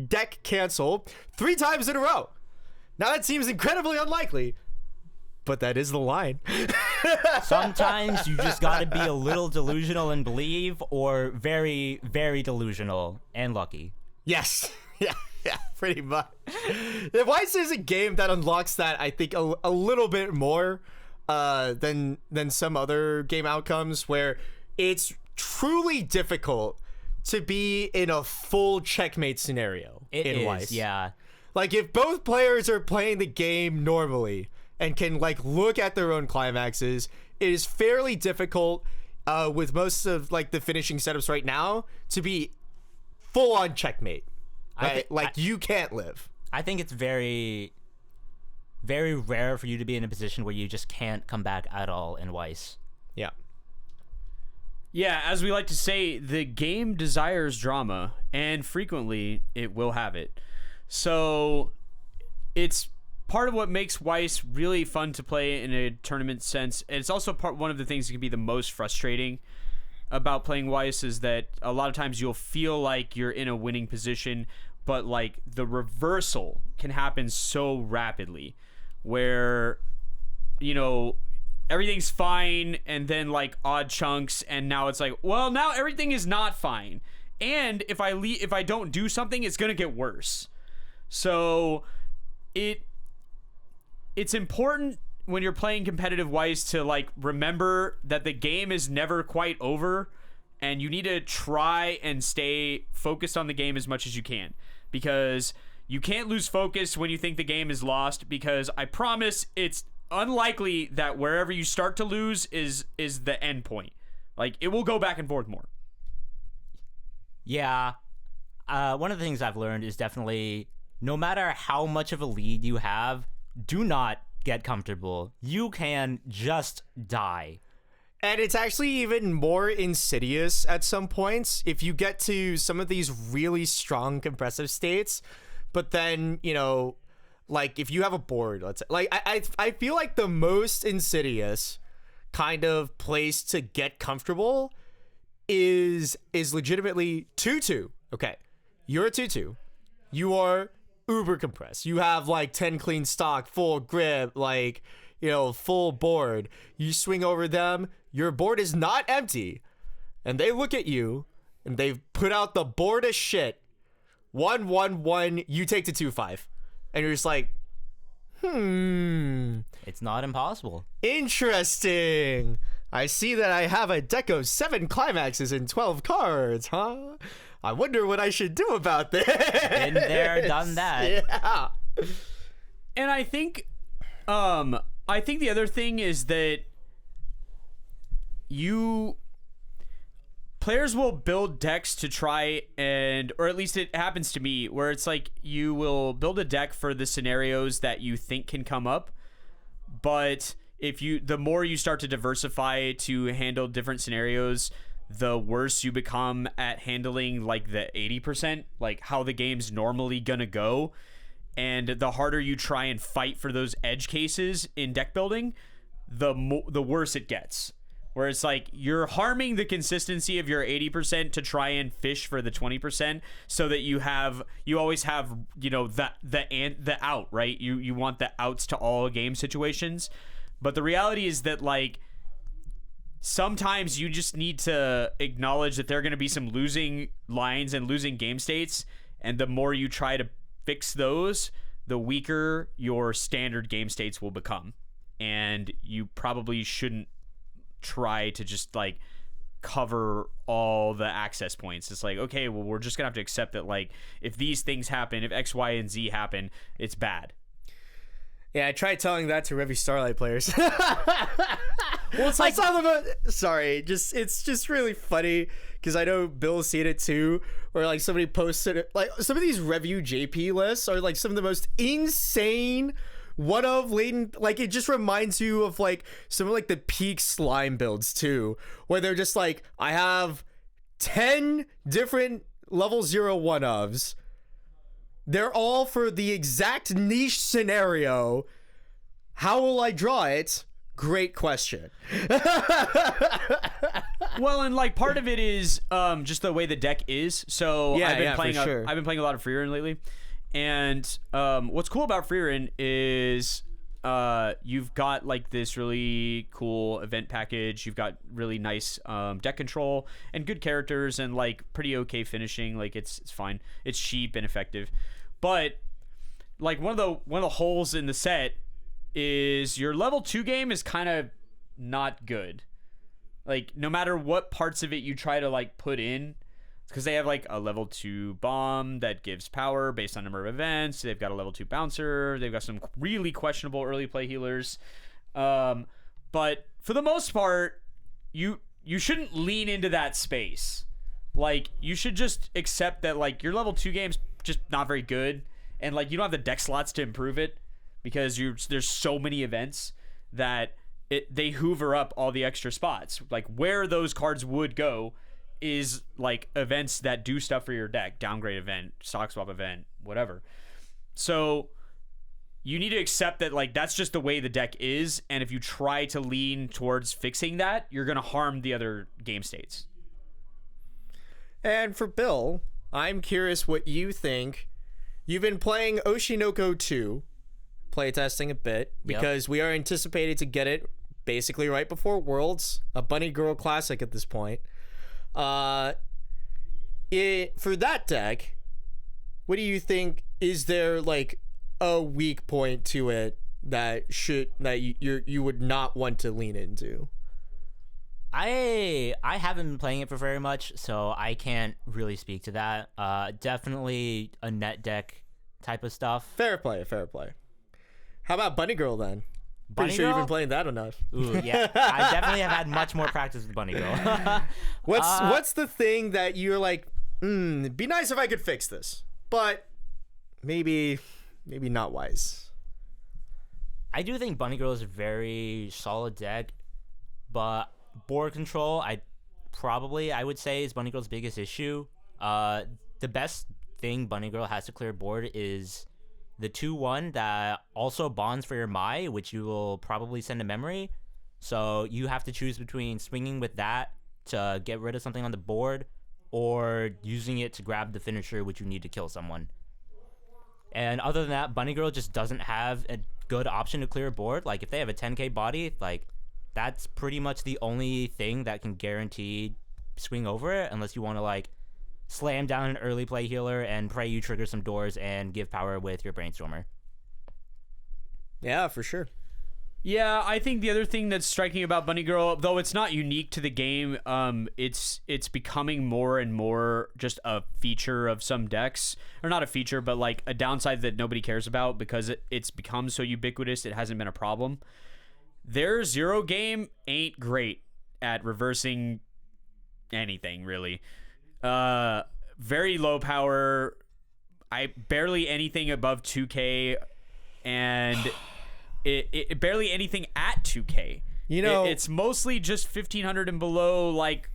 deck cancel 3 times in a row. Now that seems incredibly unlikely, but that is the line. Sometimes you just gotta be a little delusional and believe, or very, very delusional and lucky. Yes. Yeah, pretty much. The Weiss is a game that unlocks that, I think, a little bit more than some other game outcomes, where it's truly difficult to be in a full checkmate scenario in Weiss. Yeah. Like, if both players are playing the game normally and can like look at their own climaxes, it is fairly difficult with most of like the finishing setups right now to be full on checkmate. Right? You can't live. I think it's very, very rare for you to be in a position where you just can't come back at all in Weiss. Yeah. Yeah, as we like to say, the game desires drama, and frequently it will have it. So it's part of what makes Weiss really fun to play in a tournament sense. And it's also one of the things that can be the most frustrating about playing Weiss, is that a lot of times you'll feel like you're in a winning position, but like the reversal can happen so rapidly, where, you know, everything's fine and then like odd chunks, and now it's like, well, now everything is not fine, and if I don't do something, it's gonna get worse. So it's important when you're playing competitive Weiss to like remember that the game is never quite over, and you need to try and stay focused on the game as much as you can, because you can't lose focus when you think the game is lost, because I promise it's unlikely that wherever you start to lose is the end point. Like, it will go back and forth more. Yeah. One of the things I've learned is definitely, no matter how much of a lead you have, do not get comfortable. You can just die. And it's actually even more insidious at some points if you get to some of these really strong compressive states. But then, you know, like if you have a board, let's say, like I feel like the most insidious kind of place to get comfortable is legitimately 2-2. Okay, you're a 2-2. You are uber compressed. You have like 10 clean stock, full grip, like, you know, full board. You swing over them, your board is not empty, and they look at you and they've put out the board of shit. 1-1-1, you take to 2-5, and you're just like, It's not impossible. Interesting. I see that I have a deck of 7 climaxes and 12 cards, huh? I wonder what I should do about this. Been there, done that. Yeah. And I think the other thing is that players will build decks to try and, or at least it happens to me, where it's like you will build a deck for the scenarios that you think can come up, but the more you start to diversify to handle different scenarios, the worse you become at handling like the 80%, like how the game's normally gonna go, and the harder you try and fight for those edge cases in deck building, the worse it gets. Where it's like you're harming the consistency of your 80% to try and fish for the 20%, so that you always have, you know, the out, right? You want the outs to all game situations. But the reality is that, like, sometimes you just need to acknowledge that there are going to be some losing lines and losing game states, and the more you try to fix those, the weaker your standard game states will become. And you probably shouldn't try to just like cover all the access points. It's like, okay, well, we're just gonna have to accept that, like, if these things happen, if X, Y, and Z happen, it's bad. Yeah, I tried telling that to Revy Starlight players. Well, it's like, I saw them. Sorry, it's just really funny because I know Bill's seen it too, where like somebody posted it, like some of these Review JP lists are like some of the most insane one of latent, like it just reminds you of like some of like the peak slime builds too, where they're just like, I have 10 different level 0 one-ofs. They're all for the exact niche scenario. How will I draw it? Great question. Well, and like part of it is just the way the deck is. So Yeah, I've been yeah, playing for sure. I've been playing a lot of Freerin lately. And what's cool about Freerin is you've got like this really cool event package. You've got really nice deck control and good characters and like pretty okay finishing. Like it's fine. It's cheap and effective. But like one of the holes in the set is your level 2 game is kind of not good. Like no matter what parts of it you try to like put in, because they have like a level 2 bomb that gives power based on number of events. They've got a level 2 bouncer. They've got some really questionable early play healers. But for the most part, you shouldn't lean into that space. Like you should just accept that like your level 2 game's just not very good, and like you don't have the deck slots to improve it because there's so many events that they hoover up all the extra spots. Like where those cards would go is like events that do stuff for your deck, downgrade event, stock swap event, whatever. So you need to accept that like that's just the way the deck is, and if you try to lean towards fixing that, you're going to harm the other game states. And for Bill, I'm curious what you think. You've been playing Oshinoko 2, playtesting a bit, because we are anticipated to get it basically right before Worlds, a Bunny Girl classic at this point. For that deck, what do you think? Is there like a weak point to it that you would not want to lean into? I haven't been playing it for very much, so I can't really speak to that. Definitely a net deck type of stuff. Fair play. How about Bunny Girl then? Bunny Pretty sure you've Girl? been playing that enough. Ooh, yeah. I definitely have had much more practice with Bunny Girl. What's the thing that you're like, it'd be nice if I could fix this, but maybe not Weiss. I do think Bunny Girl is a very solid deck, but board control, I would say is Bunny Girl's biggest issue. The best thing Bunny Girl has to clear board is the 2/1 that also bonds for your Mai, which you will probably send to memory. So you have to choose between swinging with that to get rid of something on the board or using it to grab the finisher, which you need to kill someone. And other than that, Bunny Girl just doesn't have a good option to clear a board. Like if they have a 10k body, like that's pretty much the only thing that can guarantee swing over it, unless you want to like slam down an early play healer and pray you trigger some doors and give power with your Brainstormer. Yeah, for sure. Yeah, I think the other thing that's striking about Bunny Girl, though it's not unique to the game, it's becoming more and more just a feature of some decks, or not a feature, but like a downside that nobody cares about because it's become so ubiquitous. It hasn't been a problem. Their 0 game ain't great at reversing anything really. Very low power. Barely anything above 2k, and it barely anything at 2k. You know, it's mostly just 1500 and below like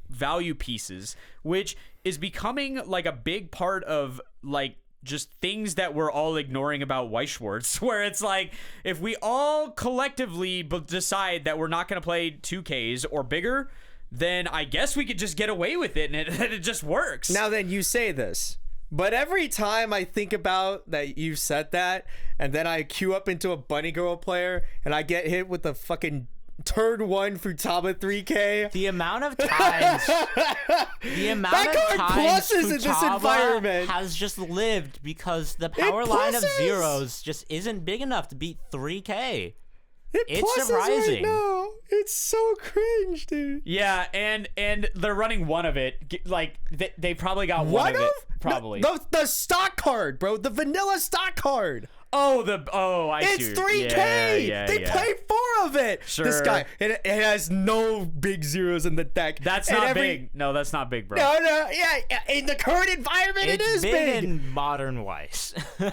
value pieces, which is becoming like a big part of like just things that we're all ignoring about Weiss Schwarz, where it's like if we all collectively decide that we're not going to play 2Ks or bigger, then I guess we could just get away with it, and it just works. Now then, you say this, but every time I think about that you said that, and then I queue up into a Bunny Girl player, and I get hit with the fucking turn 1 Futaba 3K. The amount of times pluses in this environment has just lived because the power line of zeros just isn't big enough to beat 3K. It's surprising. Right now. It's so cringe, dude. Yeah, and they're running one of it. Like they probably got one of it. Probably the stock card, bro. The vanilla stock card. I see. It's 3K. Yeah, They play 4 of it. Sure. This guy, it has no big zeros in the deck. That's not big. No, that's not big, bro. No, yeah. In the current environment, it is big. in modern Weiss. No,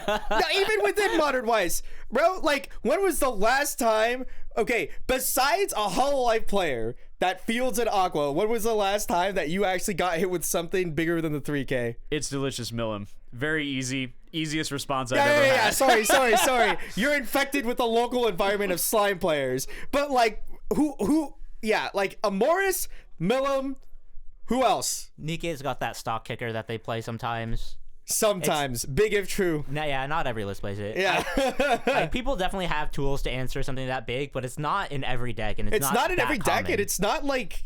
even within modern Weiss, bro. Like, when was the last time? Okay, besides a Hololive player that fields an Aqua, when was the last time that you actually got hit with something bigger than the 3K? It's delicious, Millum. Very easy. Easiest response I've ever had. Sorry. You're infected with the local environment of slime players. But, like, like, Amoris, Millum, who else? Nikkei's got that stock kicker that they play sometimes. Sometimes. Big if true. Yeah, not every list plays it. Yeah. Like, people definitely have tools to answer something that big, but it's not in every deck, and it's not in that every deck, common. and it's not, like,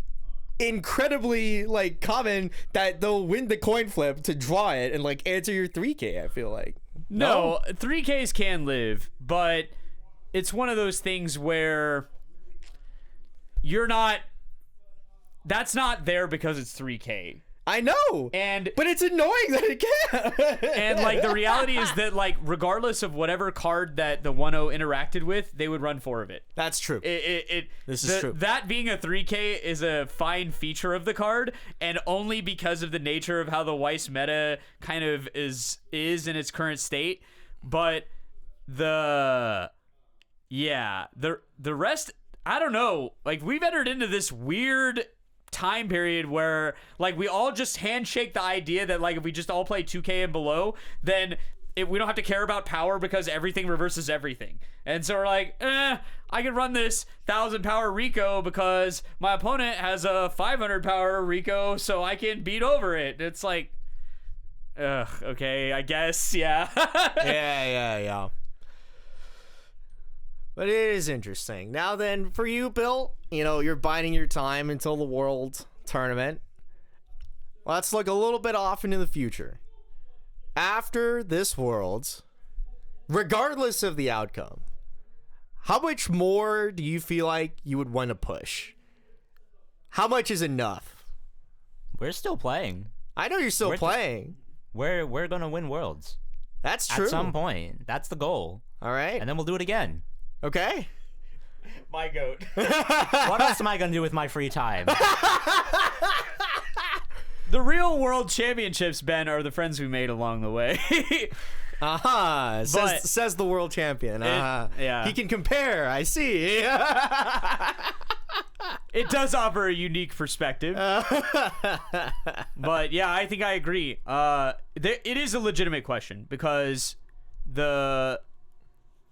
incredibly, like, common that they'll win the coin flip to draw it and, like, answer your 3K, I feel like. No, 3Ks can live, but it's one of those things where that's not there because it's 3K. I know, but it's annoying that it can. And, like, the reality is that, like, regardless of whatever card that the 1-0 interacted with, they would run 4 of it. That's true. This is true. That being a 3K is a fine feature of the card, and only because of the nature of how the Weiss meta kind of is in its current state. But the rest, I don't know. Like, we've entered into this weird time period where, like, we all just handshake the idea that, like, if we just all play 2K and below, then we don't have to care about power because everything reverses everything. And so we're like, I can run this 1,000 power Rico because my opponent has a 500 power Rico, so I can beat over it. It's like, okay, I guess, yeah. Yeah. But it is interesting. Now then, for you, Bill, you're biding your time until the World Tournament. Let's look a little bit off into the future. After this Worlds, regardless of the outcome, how much more do you feel like you would want to push? How much is enough? We're still playing. I know you're still playing. We're gonna win Worlds. That's true. At some point. That's the goal. All right. And then we'll do it again. Okay. My goat. What else am I gonna do with my free time? The real world championships, Ben, are the friends we made along the way. Says the world champion. Yeah. He can compare, I see. It does offer a unique perspective. But yeah, I think I agree. It is a legitimate question because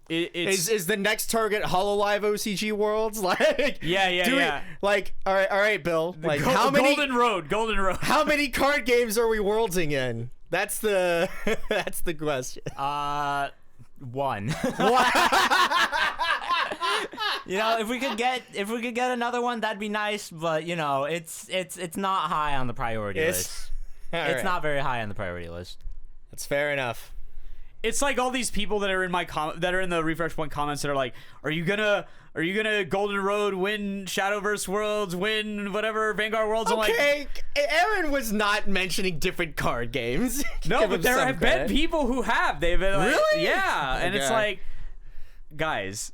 is the next target Hololive OCG Worlds? Like, yeah. Like, all right, Bill. Like, how many Golden Road. How many card games are we worldsing in? That's the question. 1. If we could get another one, that'd be nice. But it's not high on the priority list. It's not very high on the priority list. That's fair enough. It's like all these people that are in that are in the Refresh Point comments that are like, are you gonna Golden Road, win Shadowverse Worlds, win whatever Vanguard Worlds? Okay, Aaron was not mentioning different card games. No, but there have been people who have. They've been like, really? Yeah, and it's like, guys,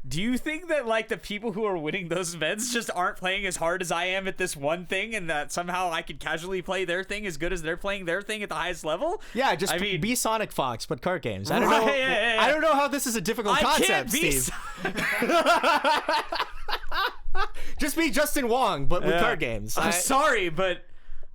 do you think that, like, the people who are winning those events just aren't playing as hard as I am at this one thing, and that somehow I could casually play their thing as good as they're playing their thing at the highest level? Yeah, just be Sonic Fox, but card games. I don't know. Yeah. I don't know how this is a difficult concept, Steve. Just be Justin Wong, but with card games. I'm sorry, but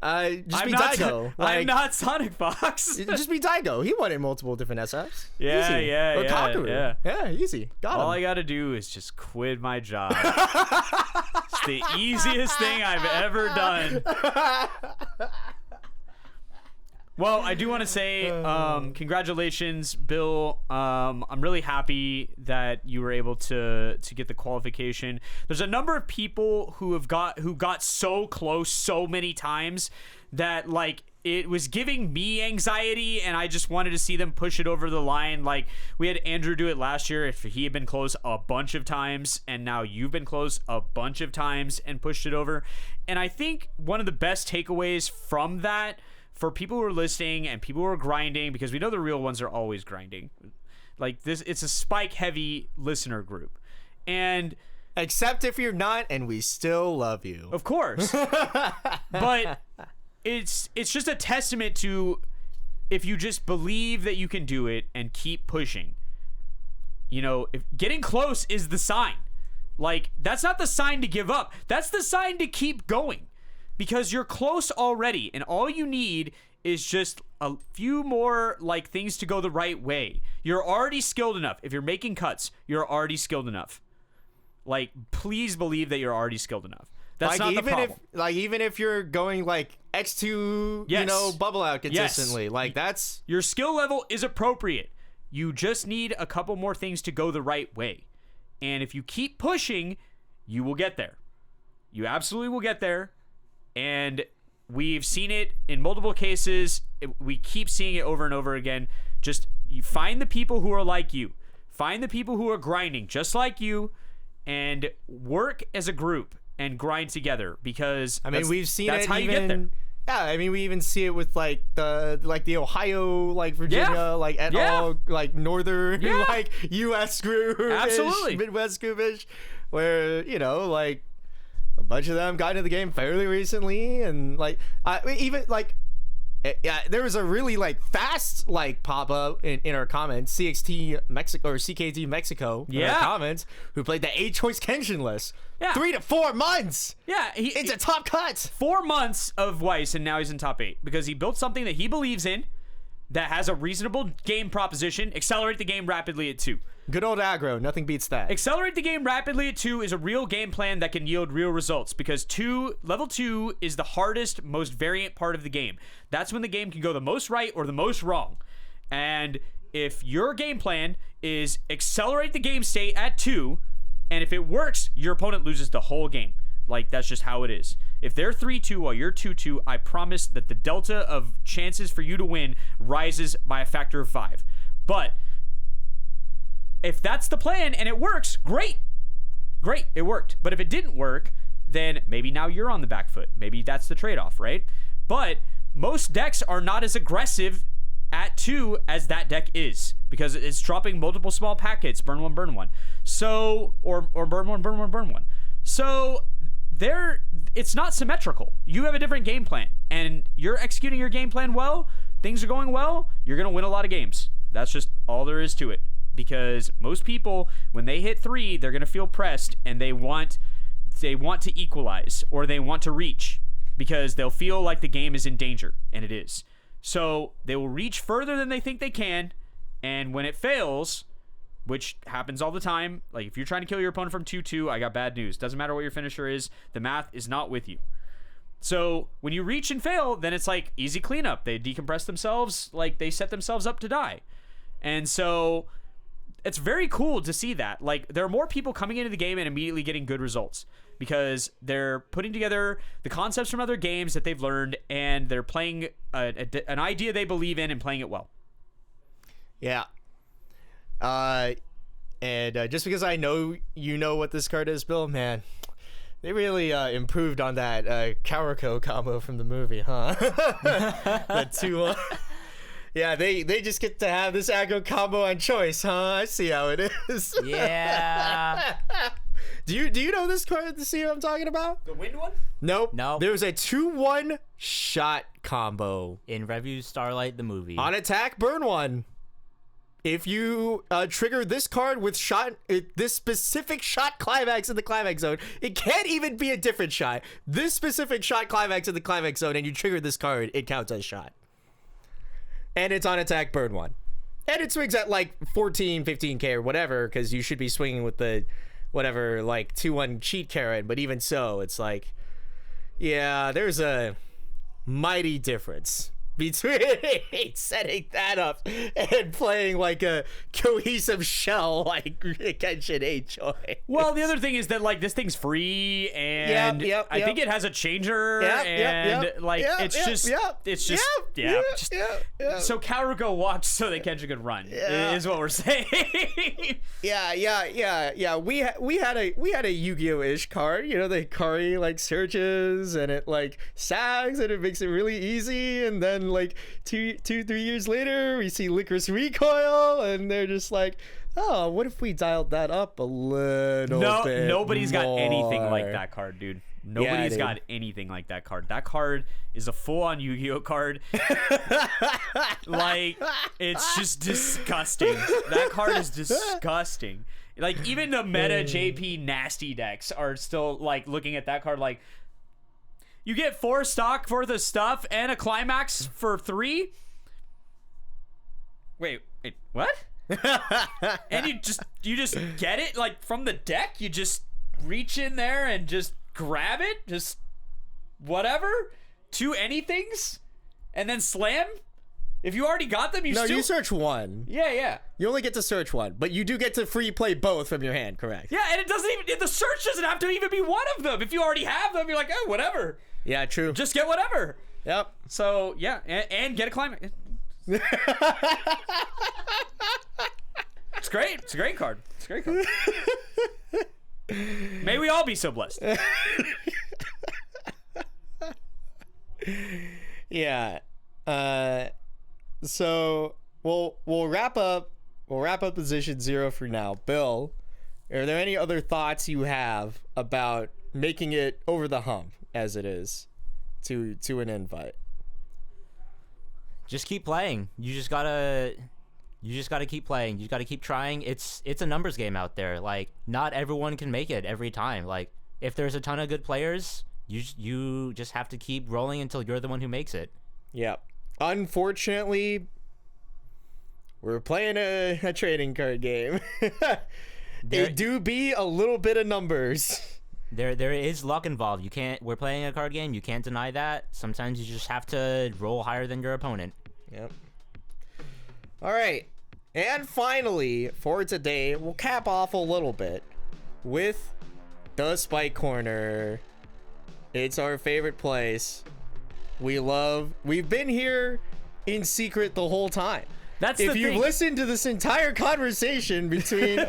just be Daigo. I'm not Sonic Fox. Just be Daigo. He won in multiple different SFs. Yeah, easy. yeah, or yeah, Kakeru. Yeah, easy. Got him. All I gotta do is just quit my job. It's the easiest thing I've ever done. Well, I do want to say congratulations, Bill. I'm really happy that you were able to get the qualification. There's a number of people who got so close so many times that, like, it was giving me anxiety, and I just wanted to see them push it over the line. Like, we had Andrew do it last year. If he had been close a bunch of times, and now you've been close a bunch of times and pushed it over. And I think one of the best takeaways from that, for people who are listening and people who are grinding, because we know the real ones are always grinding. Like this, it's a spike heavy listener group, and Except if you're not, and we still love you. of course, but it's just a testament to if you just believe that you can do it and keep pushing. You know, if getting close is the sign. Like, that's not the sign to give up. That's the sign to keep going. Because you're close already, and all you need is just a few more, like, things to go the right way. You're already skilled enough. If you're making cuts, you're already skilled enough. Like, please believe that you're already skilled enough. That's not the problem. Even if you're going, like, X2, Yes. bubble out Yes. consistently. Like, that's... Your skill level is appropriate. You just need a couple more things to go the right way. And if you keep pushing, you will get there. You absolutely will get there. And we've seen it in multiple cases. We keep seeing it over and over again. Just you find the people who are like you. Find the people who are grinding just like you and work as a group and grind together, because we've seen that's it how even, you get there. Yeah, I mean, we even see it with the Ohio, like Virginia, Yeah. like et al, like northern, Yeah. like U.S. group, Absolutely. Midwest groupish, where like a bunch of them got into the game fairly recently, and even there was a really fast pop up in our comments, CXT Mexico or CKT Mexico in our comments, who played the 8 choice Kenshin list. Yeah. 3 to 4 months. Yeah, It's a top cut. 4 months of Weiss, and now he's in top 8 because he built something that he believes in, that has a reasonable game proposition. Accelerate the game rapidly at 2. Good old aggro. Nothing beats that. Accelerate the game rapidly at 2 is a real game plan that can yield real results, because level 2 is the hardest, most variant part of the game. That's when the game can go the most right or the most wrong. And if your game plan is accelerate the game state at 2, and if it works, your opponent loses the whole game. Like, that's just how it is. If they're 3-2 while you're 2-2, I promise that the delta of chances for you to win rises by a factor of 5. But if that's the plan and it works, great, it worked. But if it didn't work, then maybe now you're on the back foot. Maybe that's the trade-off, right? But most decks are not as aggressive at 2 as that deck is, because it's dropping multiple small packets, burn one. So, or burn one. So it's not symmetrical. You have a different game plan, and you're executing your game plan well, things are going well, you're going to win a lot of games. That's just all there is to it. Because most people, when they hit 3, they're going to feel pressed, and they want to equalize, or they want to reach, because they'll feel like the game is in danger, and it is. So they will reach further than they think they can, and when it fails, which happens all the time, like if you're trying to kill your opponent from 2-2, I got bad news. Doesn't matter what your finisher is, the math is not with you. So when you reach and fail, then it's like easy cleanup. They decompress themselves, like they set themselves up to die. And so it's very cool to see that. Like, there are more people coming into the game and immediately getting good results, because they're putting together the concepts from other games that they've learned, and they're playing an idea they believe in and playing it well. Yeah. And just because I know you know what this card is, Bill, man, they really improved on that Carico combo from the movie, huh? That 2-1. Yeah, they just get to have this aggro combo on choice, huh? I see how it is. Yeah. Do you know this card to see what I'm talking about? The wind one? Nope. No. There's a 2-1 shot combo. In Revue Starlight, the movie. On attack, burn 1. If you trigger this card with this specific shot climax in the climax zone, it can't even be a different shot. This specific shot climax in the climax zone, and you trigger this card, it counts as shot. And it's on attack, burn 1. And it swings at like 14, 15k or whatever, because you should be swinging with the whatever, like 2-1 cheat Karen. But even so, it's like, yeah, there's a mighty difference between setting that up and playing like a cohesive shell like Genshin 8 Joy. Well, the other thing is that, like, this thing's free, and I think it has a changer, it's Yeah. Yeah. So Karuko walked so that Kendra could run. Yeah. Is what we're saying. Yeah. We had a Yu-Gi-Oh-ish card. You know, the Kari like searches and it like sags and it makes it really easy. And then like 3 years later, we see Licorice Recoil, and they're just like, oh, what if we dialed that up a little bit? Nobody's got anything more? like that card, dude. Nobody's got anything like that card. That card is a full-on Yu-Gi-Oh card. Like, it's just disgusting. That card is disgusting. Like, even the meta JP nasty decks are still, like, looking at that card like, you get 4 stock worth of stuff and a climax for 3? Wait, what? And you just get it, like, from the deck? You just reach in there and just grab it, just whatever, 2 anythings, and then slam? If you already got them, you search one. Yeah. You only get to search one, but you do get to free play both from your hand, correct? Yeah, and the search doesn't have to even be one of them. If you already have them, you're like, oh, whatever. Yeah, true. Just get whatever. Yep. So, yeah, and get a climax. It's great. It's a great card. It's a great card. May we all be so blessed. Yeah. So we'll wrap up position 0 for now. Bill, are there any other thoughts you have about making it over the hump as it is to an invite? Just keep playing. You just gotta keep playing. You just gotta keep trying. It's a numbers game out there. Like, not everyone can make it every time. Like, if there's a ton of good players, you just have to keep rolling until you're the one who makes it. Yeah. Unfortunately, we're playing a trading card game. It do be a little bit of numbers. There is luck involved. We're playing a card game. You can't deny that. Sometimes you just have to roll higher than your opponent. Yep. All right. And finally, for today, we'll cap off a little bit with the Spike Corner. It's our favorite place. We've been here in secret the whole time. If you've listened to this entire conversation between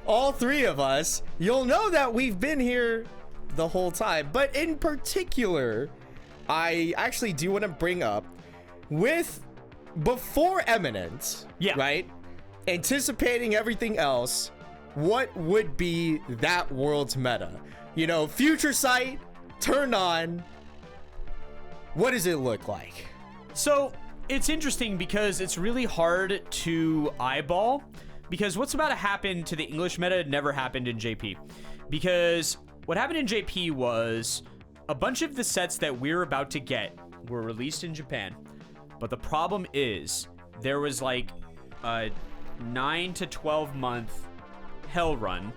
all 3 of us, you'll know that we've been here the whole time. But in particular, I actually do want to bring up before Eminent, right? Anticipating everything else, what would be that world's meta? You know, Future Sight, turned on. What does it look like? So, it's interesting because it's really hard to eyeball, because what's about to happen to the English meta never happened in JP. Because what happened in JP was a bunch of the sets that we're about to get were released in Japan. But the problem is there was like a 9 to 12 month hell run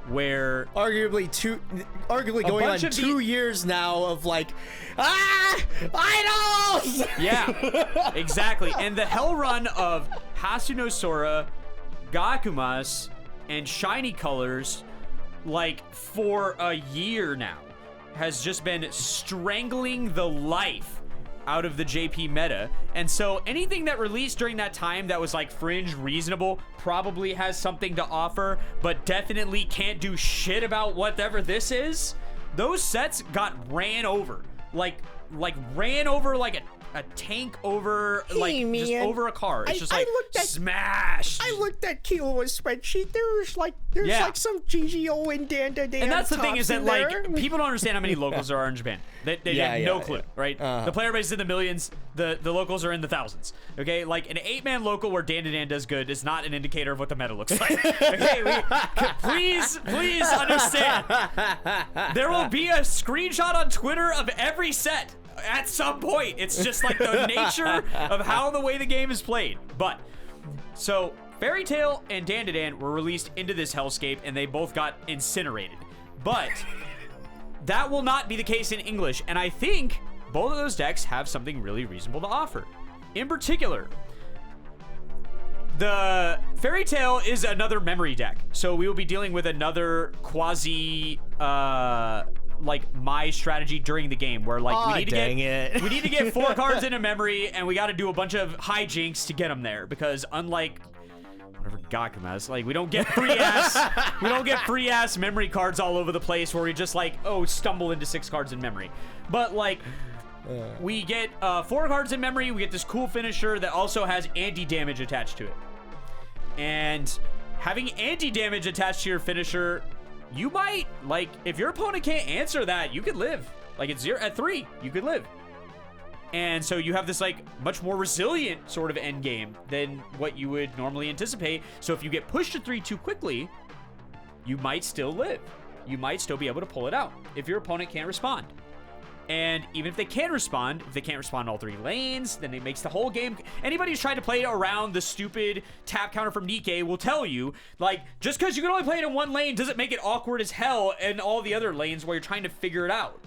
where arguably going on 2 years now of like idols. Yeah, exactly. And the hell run of Hasuno Sora, Gakumas, and Shiny Colors, like for a year now, has just been strangling the life out of the JP meta. And so anything that released during that time that was like fringe reasonable probably has something to offer, but definitely can't do shit about whatever this is. Those sets got ran over. Like ran over like a tank over, just over a car. It's just like smashed. I looked at Kilo's spreadsheet. There's like some GGO and Danda. And that's the thing, is that like people don't understand how many locals there are in Japan. They have no clue, right? The player base is in the millions. The locals are in the thousands. Okay, like an 8-man local where Dan does good is not an indicator of what the meta looks like. Okay, please understand. There will be a screenshot on Twitter of every set at some point. It's just like the nature of how the way the game is played. But so Fairy Tail and Dandadan were released into this hellscape and they both got incinerated. But that will not be the case in English, and I think both of those decks have something really reasonable to offer. In particular, the Fairy Tail is another memory deck, so we will be dealing with another quasi like my strategy during the game, where like we need to get 4 cards into memory, and we got to do a bunch of hijinks to get them there, because unlike whatever Gakumas, like we don't get free ass memory cards all over the place where we just like stumble into 6 cards in memory, but like. We get 4 cards in memory. We get this cool finisher that also has anti-damage attached to it. And having anti-damage attached to your finisher, you might, like, if your opponent can't answer that, you could live. Like, at 3, you could live. And so you have this, like, much more resilient sort of end game than what you would normally anticipate. So if you get pushed to 3 too quickly, you might still live. You might still be able to pull it out if your opponent can't respond. And even if they can respond, if they can't respond in all 3 lanes, then it makes the whole game... Anybody who's trying to play around the stupid tap counter from Nikkei will tell you, like, just because you can only play it in 1 lane doesn't make it awkward as hell in all the other lanes where you're trying to figure it out.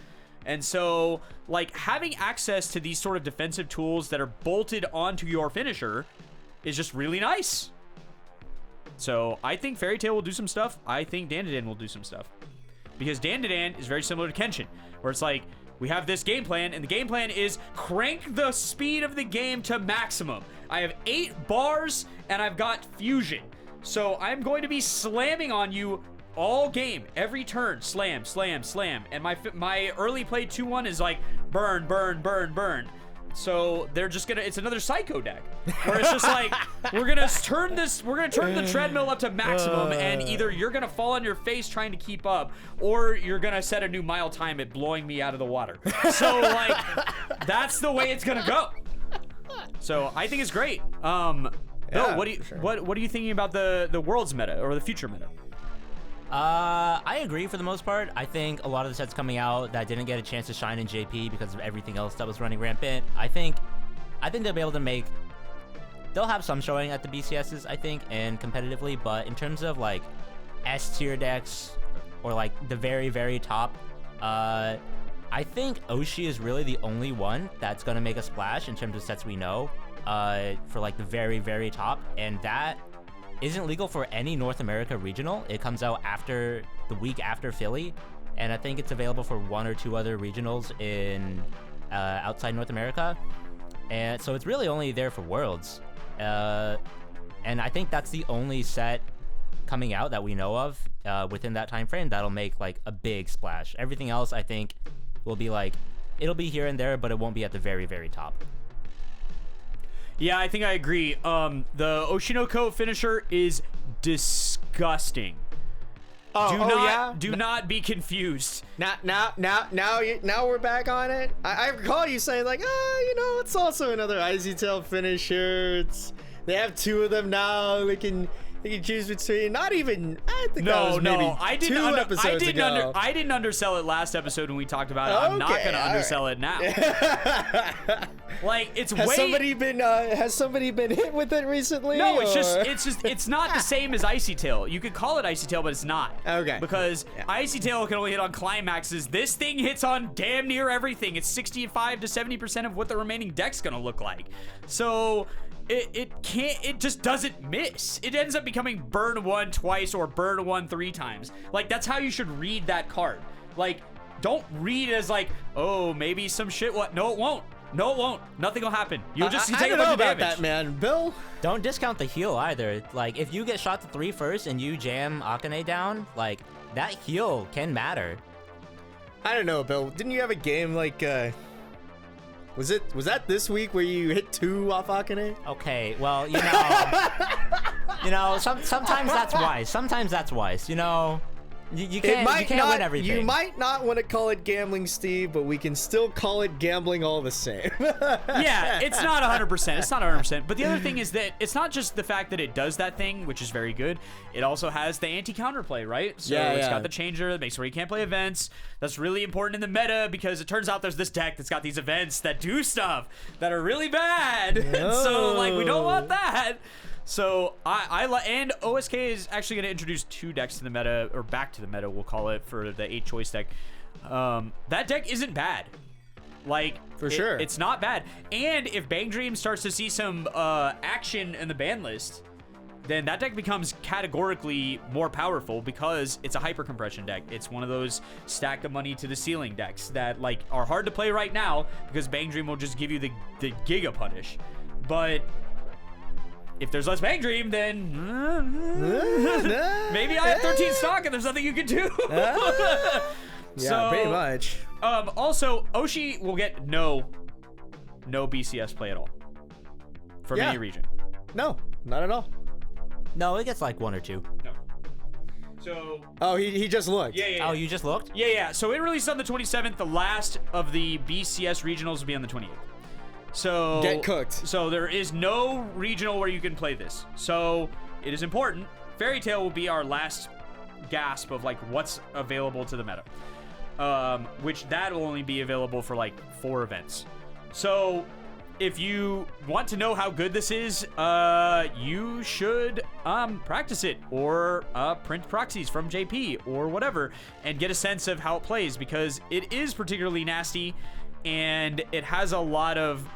And so, like, having access to these sort of defensive tools that are bolted onto your finisher is just really nice. So, I think Fairy Tail will do some stuff. I think Dandadan will do some stuff. Because Dandadan is very similar to Kenshin, where it's like... We have this game plan, and the game plan is crank the speed of the game to maximum. I have 8 bars, and I've got fusion. So I'm going to be slamming on you all game, every turn. Slam, slam, slam. And my early play 2-1 is like burn, burn, burn, burn. So they're just gonna, it's another Psycho deck where it's just like, we're gonna turn the treadmill up to maximum, and either you're gonna fall on your face trying to keep up, or you're gonna set a new mile time at blowing me out of the water. So like, that's the way it's gonna go. So I think it's great. Bill, what are you thinking about the world's meta or the future meta? I agree for the most part. I think a lot of the sets coming out that didn't get a chance to shine in JP because of everything else that was running rampant, I think they'll be able to make... They'll have some showing at the BCSs, I think, and competitively, but in terms of, like, S-tier decks or, like, the very, very top, I think Oshi is really the only one that's going to make a splash in terms of sets we know for, like, the very, very top, and that... isn't legal for any North America regional. It comes out after the week after Philly, and I think it's available for 1 or 2 other regionals in outside North America, and so it's really only there for Worlds, and I think that's the only set coming out that we know of within that time frame that'll make like a big splash. Everything else I think will be like, it'll be here and there, but it won't be at the very, very top. Yeah, I think I agree. The Oshinoko finisher is disgusting. Do not be confused. Now we're back on it. I recall you saying like, it's also another Icy Tail finisher. They have 2 of them now. They can choose between. Not even. I think that was maybe I 2 episodes ago. I didn't undersell it last episode when we talked about it. I'm not gonna undersell it now. Like has somebody been hit with it recently? No, it's not the same as Icy Tail. You could call it Icy Tail, but it's not. Okay. Because Icy Tail can only hit on climaxes. This thing hits on damn near everything. It's 65 to 70% of what the remaining deck's gonna look like. So it just doesn't miss. It ends up becoming burn 1 twice or burn 1 3 times. Like, that's how you should read that card. Like, don't read it as like, oh, maybe some shit. What? No, it won't. No, it won't. Nothing will happen. You'll just take a bunch of damage. That, man. Bill? Don't discount the heal either. Like, if you get shot to 3 first and you jam Akane down, like, that heal can matter. I don't know, Bill. Didn't you have a game like, was that this week where you hit 2 off Akane? Okay, well, sometimes that's wise. Sometimes that's wise. You can't win everything. You might not want to call it gambling, Steve, but we can still call it gambling all the same. Yeah, it's not 100%. It's not 100%. But the other thing is that it's not just the fact that it does that thing, which is very good. It also has the anti-counterplay, right? So it's got the changer that makes where you can't play events. That's really important in the meta because it turns out there's this deck that's got these events that do stuff that are really bad. So, like, we don't want that. So and OSK is actually going to introduce 2 decks to the meta, or back to the meta, we'll call it, for the 8 choice deck. That deck isn't bad. Like, for sure, it's not bad. And if Bang Dream starts to see some action in the ban list, then that deck becomes categorically more powerful because it's a hyper compression deck. It's one of those stack the money to the ceiling decks that like are hard to play right now because Bang Dream will just give you the Giga Punish. But if there's less Bang Dream, then maybe I have 13 stock and there's nothing you can do. Yeah, pretty much. Also, Oshi will get no BCS play at all from any region. No, not at all. No, it gets like 1 or 2. No. So. Oh, he just looked. Yeah. Oh, you just looked? Yeah. So it released on the 27th. The last of the BCS regionals will be on the 28th. So get cooked. So there is no regional where you can play this. So it is important. Fairy Tail will be our last gasp of like what's available to the meta. Which that will only be available for like 4 events. So if you want to know how good this is, you should practice it or print proxies from JP or whatever and get a sense of how it plays because it is particularly nasty and it has a lot of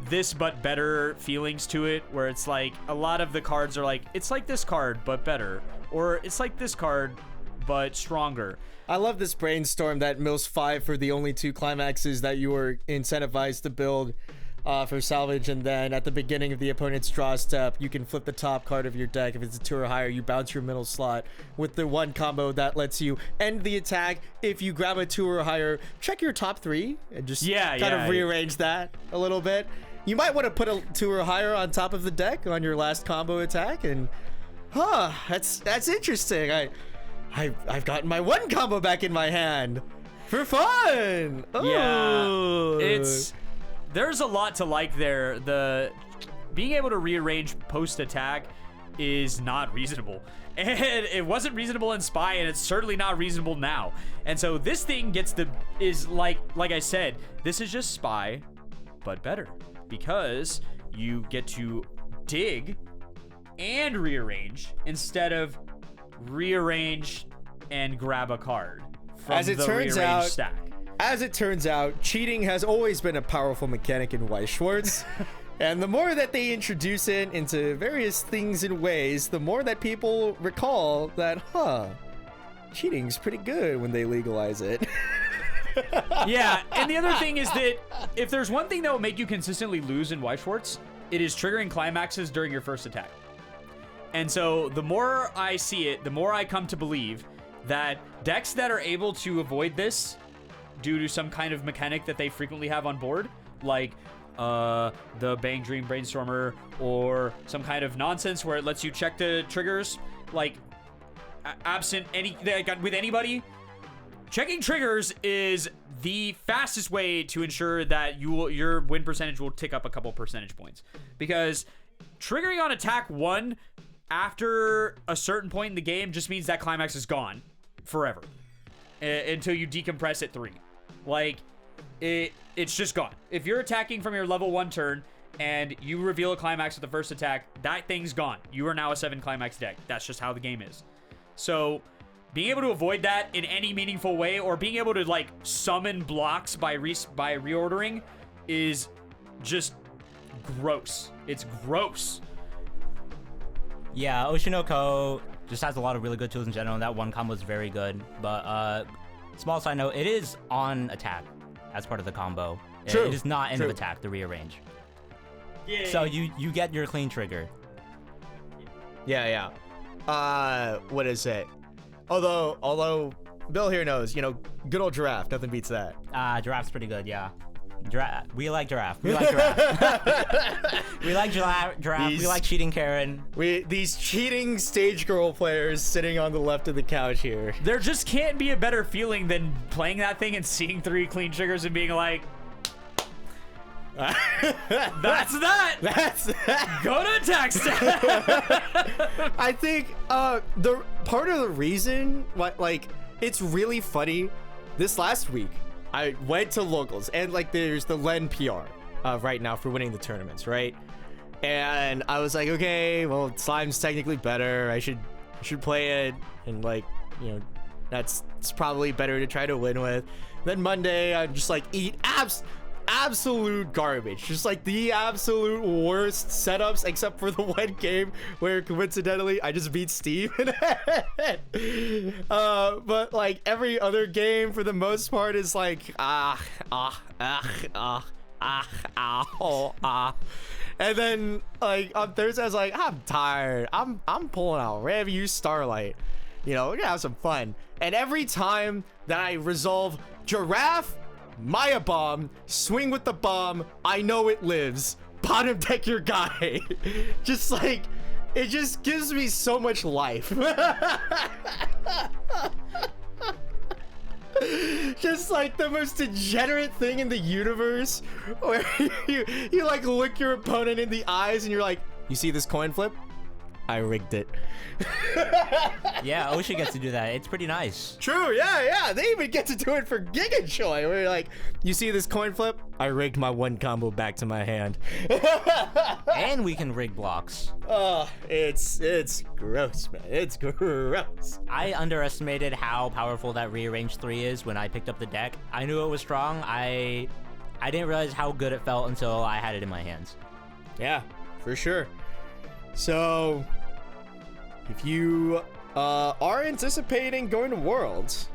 this but better feelings to it where it's like a lot of the cards are like it's like this card but better or it's like this card but stronger. I love this brainstorm that mills 5 for the only 2 climaxes that you were incentivized to build for salvage, and then at the beginning of the opponent's draw step, you can flip the top card of your deck. If it's a 2 or higher, you bounce your middle slot with the 1 combo that lets you end the attack. If you grab a 2 or higher, check your top 3 and just kind of rearrange that a little bit. You might want to put a 2 or higher on top of the deck on your last combo attack, and that's interesting. I've gotten my 1 combo back in my hand for fun. Yeah, there's a lot to like there. The being able to rearrange post attack is not reasonable, and it wasn't reasonable in Spy, and it's certainly not reasonable now. And so this thing is like I said, this is just Spy, but better because you get to dig and rearrange instead of rearrange and grab a card from As it the turns rearranged out, stack. As it turns out, cheating has always been a powerful mechanic in Weiss Schwarz. And the more that they introduce it into various things and ways, the more that people recall that, cheating's pretty good when they legalize it. Yeah, and the other thing is that if there's one thing that will make you consistently lose in Weiss Schwarz, it is triggering climaxes during your first attack. And so the more I see it, the more I come to believe that decks that are able to avoid this due to some kind of mechanic that they frequently have on board, like the Bang Dream Brainstormer or some kind of nonsense where it lets you check the triggers, like absent any with anybody, checking triggers is the fastest way to ensure that your win percentage will tick up a couple percentage points, because triggering on attack 1 after a certain point in the game just means that climax is gone forever until you decompress at 3. Like, it's just gone. If you're attacking from your level 1 turn and you reveal a climax with the first attack, that thing's gone. You are now a 7 climax deck. That's just how the game is. So being able to avoid that in any meaningful way, or being able to like summon blocks by reordering, is just gross. It's gross. Yeah, Oshinoko just has a lot of really good tools in general, and that 1 combo is very good. But small side note, it is on attack as part of the combo. True. It is not end of attack, the rearrange. Yeah. So you get your clean trigger. Yeah. What is it? Although Bill here knows, good old Giraffe, nothing beats that. Giraffe's pretty good, yeah. We like Giraffe. We like Giraffe. We like Giraffe. We like cheating Karen. These cheating stage girl players sitting on the left of the couch here. There just can't be a better feeling than playing that thing and seeing 3 clean triggers and being like, that's that. That's that. Go to attack step. I think the part of the reason why, like, it's really funny. This last week, I went to locals, and like, there's the Len PR right now for winning the tournaments, right? And I was like, okay, well, Slime's technically better. I should play it, and like, it's probably better to try to win with. Then Monday, I just like eat absolute garbage. Just like the absolute worst setups, except for the one game where coincidentally I just beat Steve in it. But like every other game for the most part is like and then like on Thursday I was like, I'm tired. I'm pulling out Review Starlight. You know, we're gonna have some fun. And every time that I resolve Giraffe, Maya Bomb, Swing with the Bomb, I know it lives, bottom deck your guy. Just like, it just gives me so much life. Just like the most degenerate thing in the universe, where you like look your opponent in the eyes and you're like, you see this coin flip? I rigged it. Yeah, Oshi gets to do that. It's pretty nice. True, yeah. They even get to do it for Giga Choi, where you're like, you see this coin flip? I rigged my one combo back to my hand. And we can rig blocks. Oh, it's gross, man. It's gross. I underestimated how powerful that rearrange 3 is when I picked up the deck. I knew it was strong. I didn't realize how good it felt until I had it in my hands. Yeah, for sure. So, if you are anticipating going to Worlds,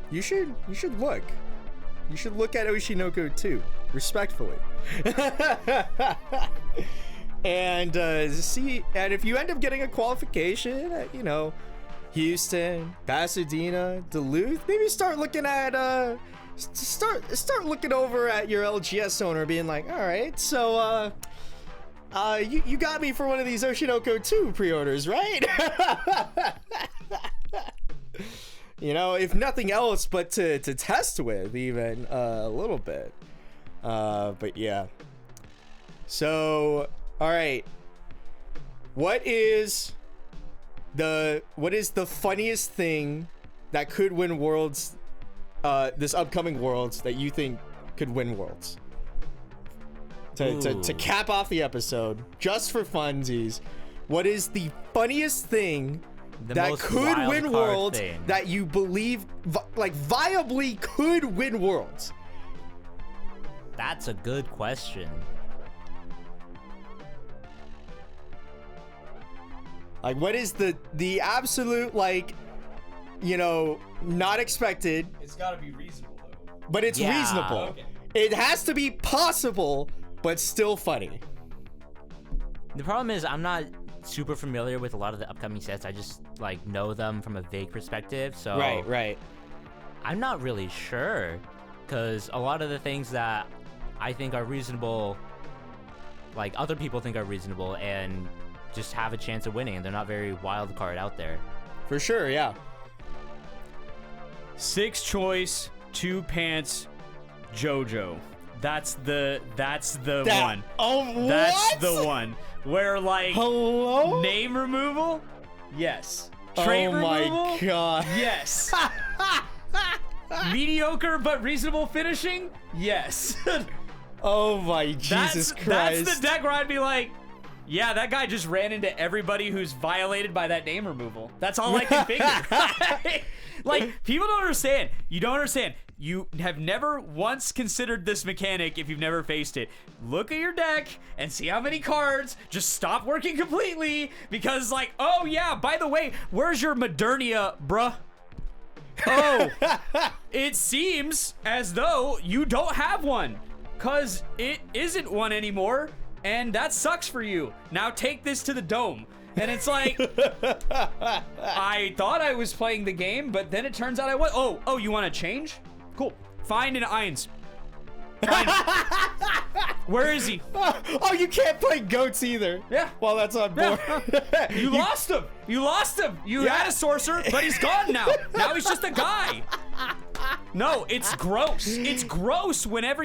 you should look. You should look at Oshinoko too, respectfully. And see, and if you end up getting a qualification at, you know, Houston, Pasadena, Duluth, maybe start looking at start looking over at your LGS owner, being like, all right, so you got me for one of these Oshinoko 2 pre-orders, right? You know, if nothing else but to test with even a little bit. But yeah. So, all right. What is the funniest thing that could win Worlds this upcoming Worlds that you think could win Worlds? To cap off the episode, just for funsies, what is the funniest thing that could win Worlds that you believe like viably could win Worlds? That's a good question. Like, what is the absolute, like, you know, not expected? It's gotta be reasonable though. But it's reasonable. Okay. It has to be possible, but still funny. The problem is I'm not super familiar with a lot of the upcoming sets. I just like know them from a vague perspective. So Right. I'm not really sure, because a lot of the things that I think are reasonable, like other people think are reasonable and just have a chance of winning, and they're not very wild card out there. For sure, yeah. 6 choice, 2 pants, JoJo. That's the one. Oh, That's what? the one. Where like Hello? name removal? Yes. Trait Oh removal? my god. Yes. Mediocre but reasonable finishing? Yes. Oh my Jesus Christ. That's the deck where I'd be like, yeah, that guy just ran into everybody who's violated by that name removal. That's all I can figure. Like, people don't understand. You don't understand. You have never once considered this mechanic if you've never faced it. Look at your deck and see how many cards just stop working completely because, like, oh yeah, by the way, where's your Modernia, bruh? Oh, it seems as though you don't have one, because it isn't one anymore, and that sucks for you. Now take this to the dome. And it's like, I thought I was playing the game, but then it turns out I was. Oh, you want to change? Cool. Find an Irons. Find him. Where is he? Oh, you can't play goats either. Yeah. Well, that's on board. Yeah. You lost him. You lost him. You had a sorcerer, but he's gone now. Now he's just a guy. No, it's gross. It's gross whenever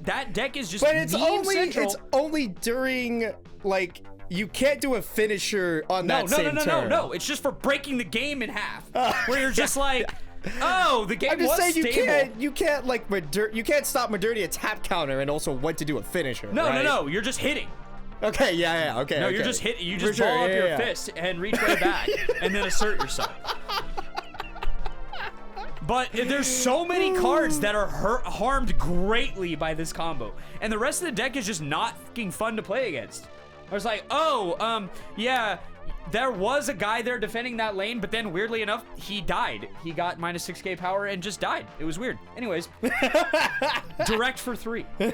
that deck is just But it's meme central. only during, like, you can't do a finisher on that same turn. No. It's just for breaking the game in half. Where you're just like, oh, the game I'm just was saying stable. you can't like you can't stop Modernia tap counter and also want to do a finisher. right? No. You're just hitting. Okay, yeah, okay. No, okay. you're just hitting. You just For ball sure, up your yeah. fist and reach way back, and then assert yourself. But there's so many cards that are harmed greatly by this combo. And the rest of the deck is just not fucking fun to play against. I was like, yeah, there was a guy there defending that lane, but then weirdly enough, he died. He got minus 6k power and just died. It was weird. Anyways, direct for 3. And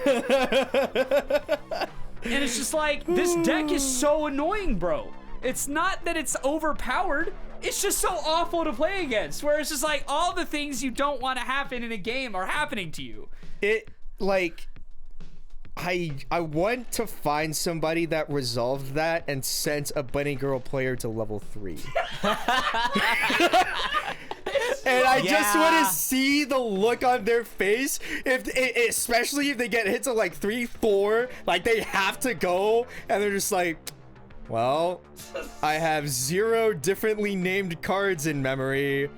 it's just like, this deck is so annoying, bro. It's not that it's overpowered. It's just so awful to play against, where it's just like all the things you don't want to happen in a game are happening to you. It, like... I want to find somebody that resolved that and sent a Bunny Girl player to level 3. And I just want to see the look on their face, especially if they get hit to like 3, 4, like they have to go, and they're just like, well, I have 0 differently named cards in memory,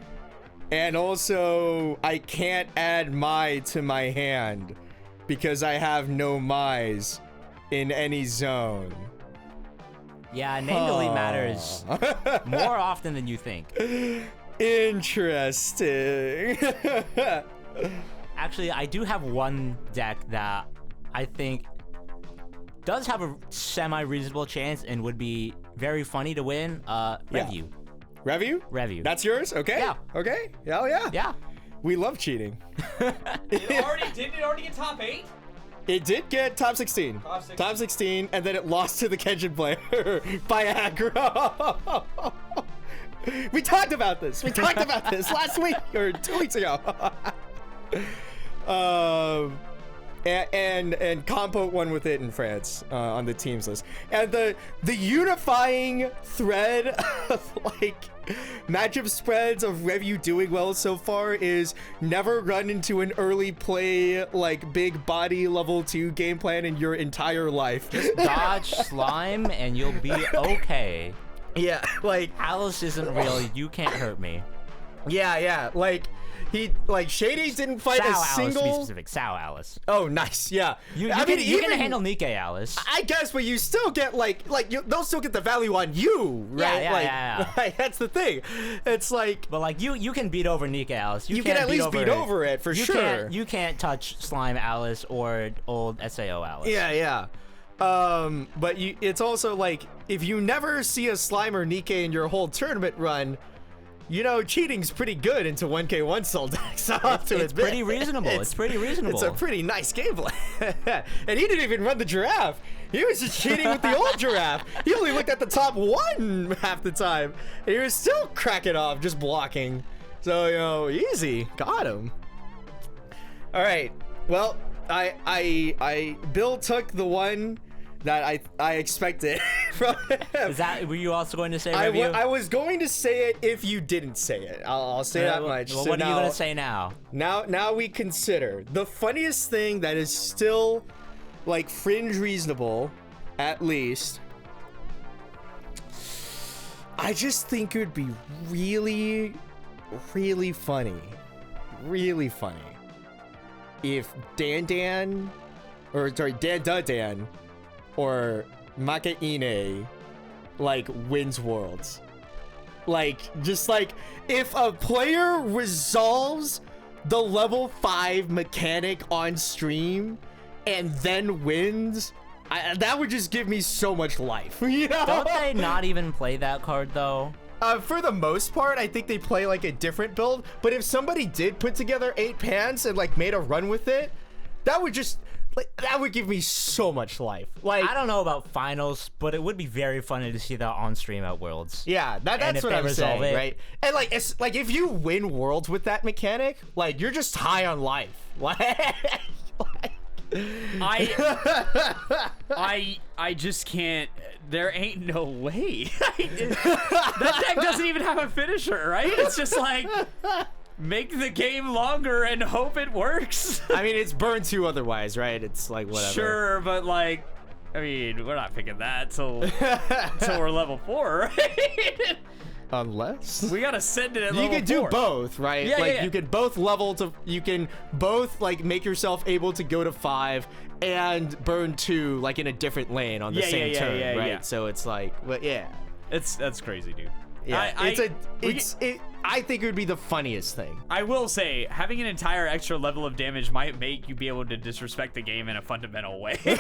and also I can't add Mai to my hand. Because I have no Mai's in any zone. Yeah, name delete matters more often than you think. Interesting. Actually, I do have one deck that I think does have a semi-reasonable chance and would be very funny to win. Review. Review? That's yours? Okay. Yeah. Okay. Hell yeah. Yeah. We love cheating. Didn't it already get top 8? It did get top 16. Top 16, and then it lost to the Kenshin player by aggro. We talked about this. Last week or 2 weeks ago. And Compo won with it in France on the teams list. And the unifying thread of like matchup spreads of Review doing well so far is never run into an early play like big body level 2 game plan in your entire life. Just dodge slime and you'll be okay. Yeah, like Alice isn't real. You can't hurt me. Yeah, like Shady didn't fight Sao a Alice, single. to be specific. Sao Alice. Oh, nice. Yeah. You can handle Nikke Alice. I guess, but you still get they'll still get the value on you, right? Yeah. Like, that's the thing. It's like, But like you can beat over Nikke Alice. you can at least beat over it for sure. You can't touch Slime Alice or old SAO Alice. Yeah. But it's also like if you never see a Slime or Nikke in your whole tournament run, you know, cheating's pretty good into 1K1 soul decks. It's pretty reasonable. It's pretty reasonable. It's a pretty nice gameplay. And he didn't even run the giraffe. He was just cheating with the old giraffe. He only looked at the top 1 half the time. And he was still cracking off, just blocking. So, you know, easy. Got him. All right. Well, Bill took the one that I expected from him. Were you also going to say review? I was going to say it if you didn't say it. I'll say that much. Well, so what are you going to say now? Now we consider the funniest thing that is still like fringe reasonable, at least. I just think it would be really, really funny if Dan or Makaine like wins Worlds. Like, just like if a player resolves the level 5 mechanic on stream and then wins, that would just give me so much life. You know? Don't they not even play that card though? For the most part, I think they play like a different build, but if somebody did put together 8 pans and like made a run with it, that would just that would give me so much life. Like, I don't know about finals, but it would be very funny to see that on stream at Worlds. Yeah, that's what I'm saying, right? And like, it's like if you win Worlds with that mechanic, like you're just high on life. I just can't. There ain't no way. That deck doesn't even have a finisher, right? It's just like, make the game longer and hope it works. I mean, it's burn 2 otherwise, right? It's like whatever. Sure, but like, I mean, we're not picking that till we're level 4, right? Unless we gotta send it at level 4. You can do both, right? Yeah, like yeah. you can both you can both like make yourself able to go to 5 and burn 2 like in a different lane on the same turn, right? Yeah. So it's like, but yeah, that's crazy, dude. Yeah, I think it would be the funniest thing. I will say, having an entire extra level of damage might make you be able to disrespect the game in a fundamental way. You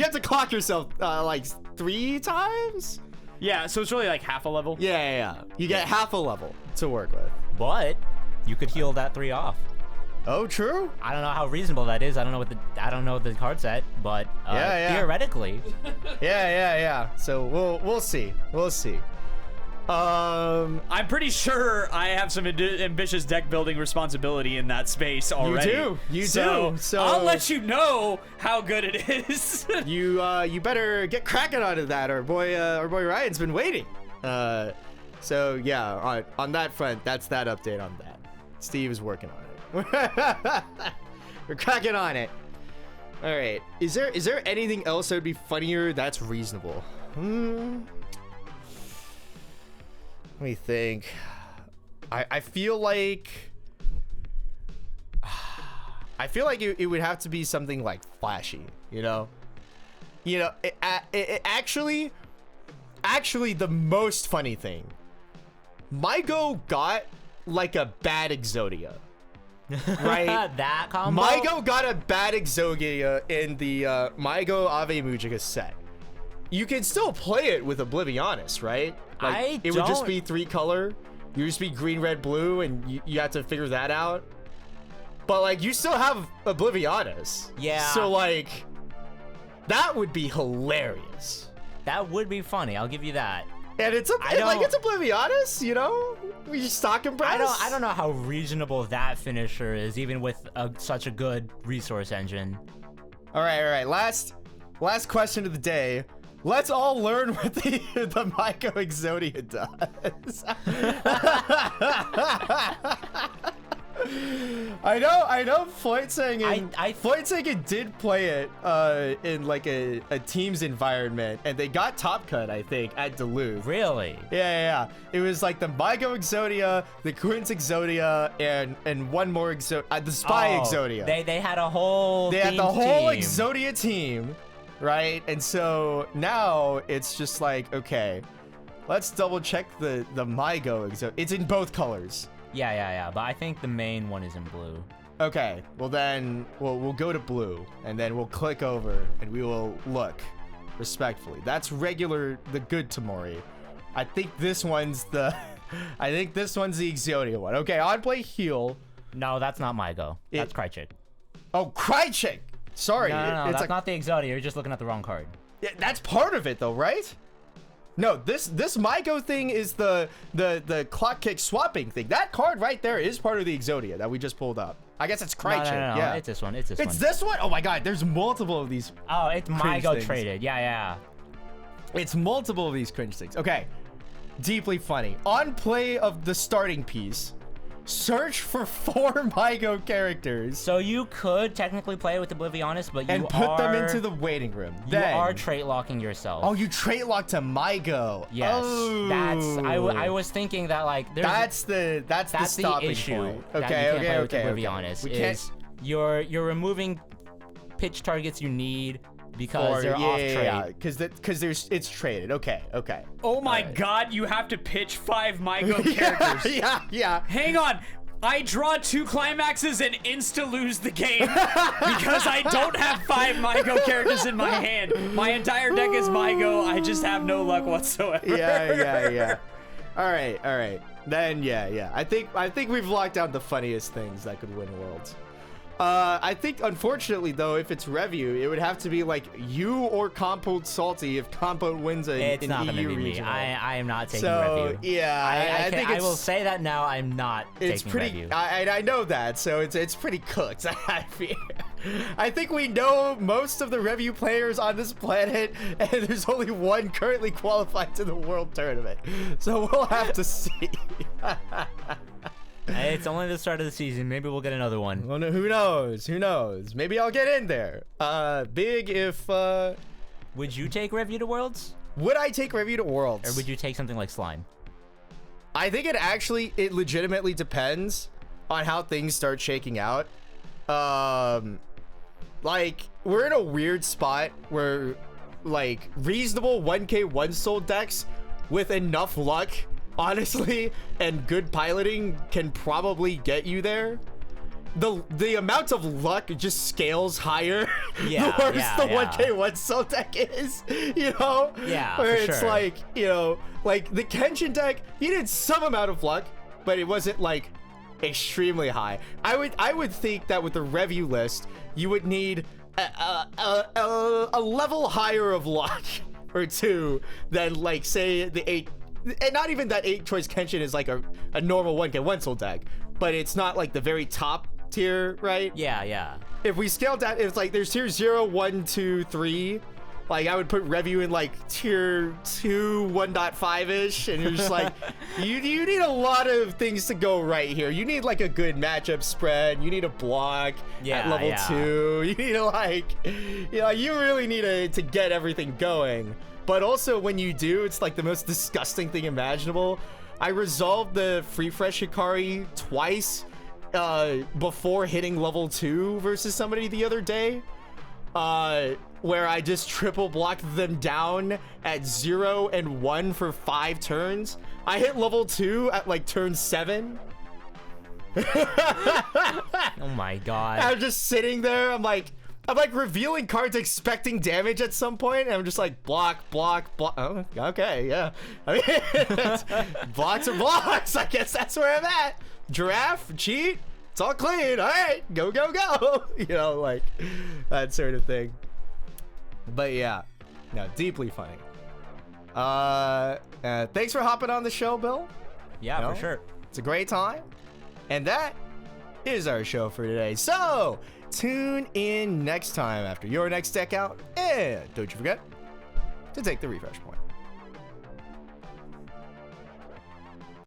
have to clock yourself like 3 times. Yeah, so it's really like half a level. Yeah. You get half a level to work with. But you could heal that 3 off. Oh, true. I don't know how reasonable that is. I don't know the card set, but theoretically. Yeah. So we'll see. I'm pretty sure I have some ambitious deck building responsibility in that space already. You do. So I'll let you know how good it is. you better get cracking onto that. Our boy Ryan's been waiting. So yeah, on that front, that's that update on that. Steve is working on it. We're cracking on it. All right. Is there anything else that would be funnier that's reasonable? Let me think. I feel like it would have to be something like flashy, you know. Actually, the most funny thing, Mygo got like a bad Exodia. Right? That combo? Mygo got a bad Exodia in the Mygo Ave Mujica set. You can still play it with Oblivionis, right? Like, it would just be 3 color. You just be green, red, blue, and you have to figure that out. But like, you still have Oblivionis. Yeah. So like, that would be hilarious. That would be funny. I'll give you that. And it's Oblivionis, you know? We stock and press. I don't know how reasonable that finisher is, even with such a good resource engine. All right. Last question of the day. Let's all learn what the Myco Exodia does. I know Floyd saying it did play it in like a team's environment, and they got top cut, I think, at Duluth. Really? Yeah. It was like the Mygo Exodia, the Quince Exodia, and one more the Spy Exodia. They had a whole They had the whole team. Exodia team, right? And so now it's just like, okay, let's double check the Mygo Exodia. It's in both colors. Yeah. But I think the main one is in blue. Okay, well then we'll go to blue, and then we'll click over, and we will look respectfully. That's regular, the good Tamori. I think this one's the Exodia one. Okay, on play heal. No, that's not Mygo. That's Krychik. Oh, Krychik. Sorry, No, that's not the Exodia. You're just looking at the wrong card. Yeah, that's part of it though, right? No, this Mygo thing is the clock kick swapping thing. That card right there is part of the Exodia that we just pulled up. I guess it's Krychik. No, yeah. it's this one. It's this one? Oh my god, there's multiple of these. Oh, it's cringe Mygo things. traded. Yeah. It's multiple of these cringe things. Okay. Deeply funny. On play of the starting piece, search for 4 Mygo characters. So you could technically play with Oblivionis, but and put them into the waiting room. You are trait locking yourself. Oh, you trait lock to Mygo. Yes. Oh. I was thinking that like that's the stopping issue. point. Okay. Okay. Oblivionis is you're removing pitch targets you need because they're off trade. Yeah, because it's traded. Okay. Oh my god, you have to pitch 5 Mygo characters. Yeah. Hang on. I draw 2 climaxes and insta-lose the game because I don't have 5 Mygo characters in my hand. My entire deck is Mygo. I just have no luck whatsoever. Yeah. All right. Then yeah. I think we've locked down the funniest things that could win Worlds. I think, unfortunately, though, if it's Review, it would have to be like you or Compote Salty if Compote wins It's an not going to EU be me. regional. I am not taking So, Review. yeah, I think I will say that now. I'm not it's taking pretty. Review. I know that, so it's pretty cooked. I fear. I think we know most of the Review players on this planet, and there's only one currently qualified to the World Tournament. So we'll have to see. Hey, it's only the start of the season. Maybe we'll get another one. Well, no, who knows? Maybe I'll get in there. Big if. Would you take Review to Worlds? Would I take Review to Worlds? Or would you take something like Slime? I think it legitimately depends on how things start shaking out. Like, we're in a weird spot where, like, reasonable 1K 1 soul decks with enough luck honestly, and good piloting can probably get you there. The amount of luck just scales higher Yeah, the worse yeah, the yeah. 1K1 Soul deck is, you know? Yeah, Where for it's sure. like, you know, like the Kenshin deck, you did some amount of luck, but it wasn't like extremely high. I would think that with the review list, you would need a level higher of luck or two than like say the 8, and not even that 8 choice Kenshin is like a normal 1K1 Soul deck, but it's not like the very top tier, right? Yeah. If we scaled that, it's like there's tier 0, 1, 2, 3. Like I would put review in like tier 2, 1.5-ish, and you're just like, you need a lot of things to go right here. You need like a good matchup spread. You need a block at level 2. You need to like, you know, you really need to get everything going. But also when you do, it's like the most disgusting thing imaginable. I resolved the Free Fresh Hikari twice before hitting level 2 versus somebody the other day. Where I just triple blocked them down at 0 and 1 for 5 turns. I hit level 2 at like turn 7. Oh my god. I'm just sitting there. I'm like revealing cards expecting damage at some point, and I'm just like block. Oh, okay, yeah. I mean, blocks are blocks. I guess that's where I'm at. Giraffe, cheat. It's all clean. All right, go. You know, like that sort of thing. But yeah, no, deeply funny. Thanks for hopping on the show, Bill. Yeah, You know, for sure. It's a great time. And that is our show for today. So tune in next time after your next deck out. And don't you forget to take the refresh point.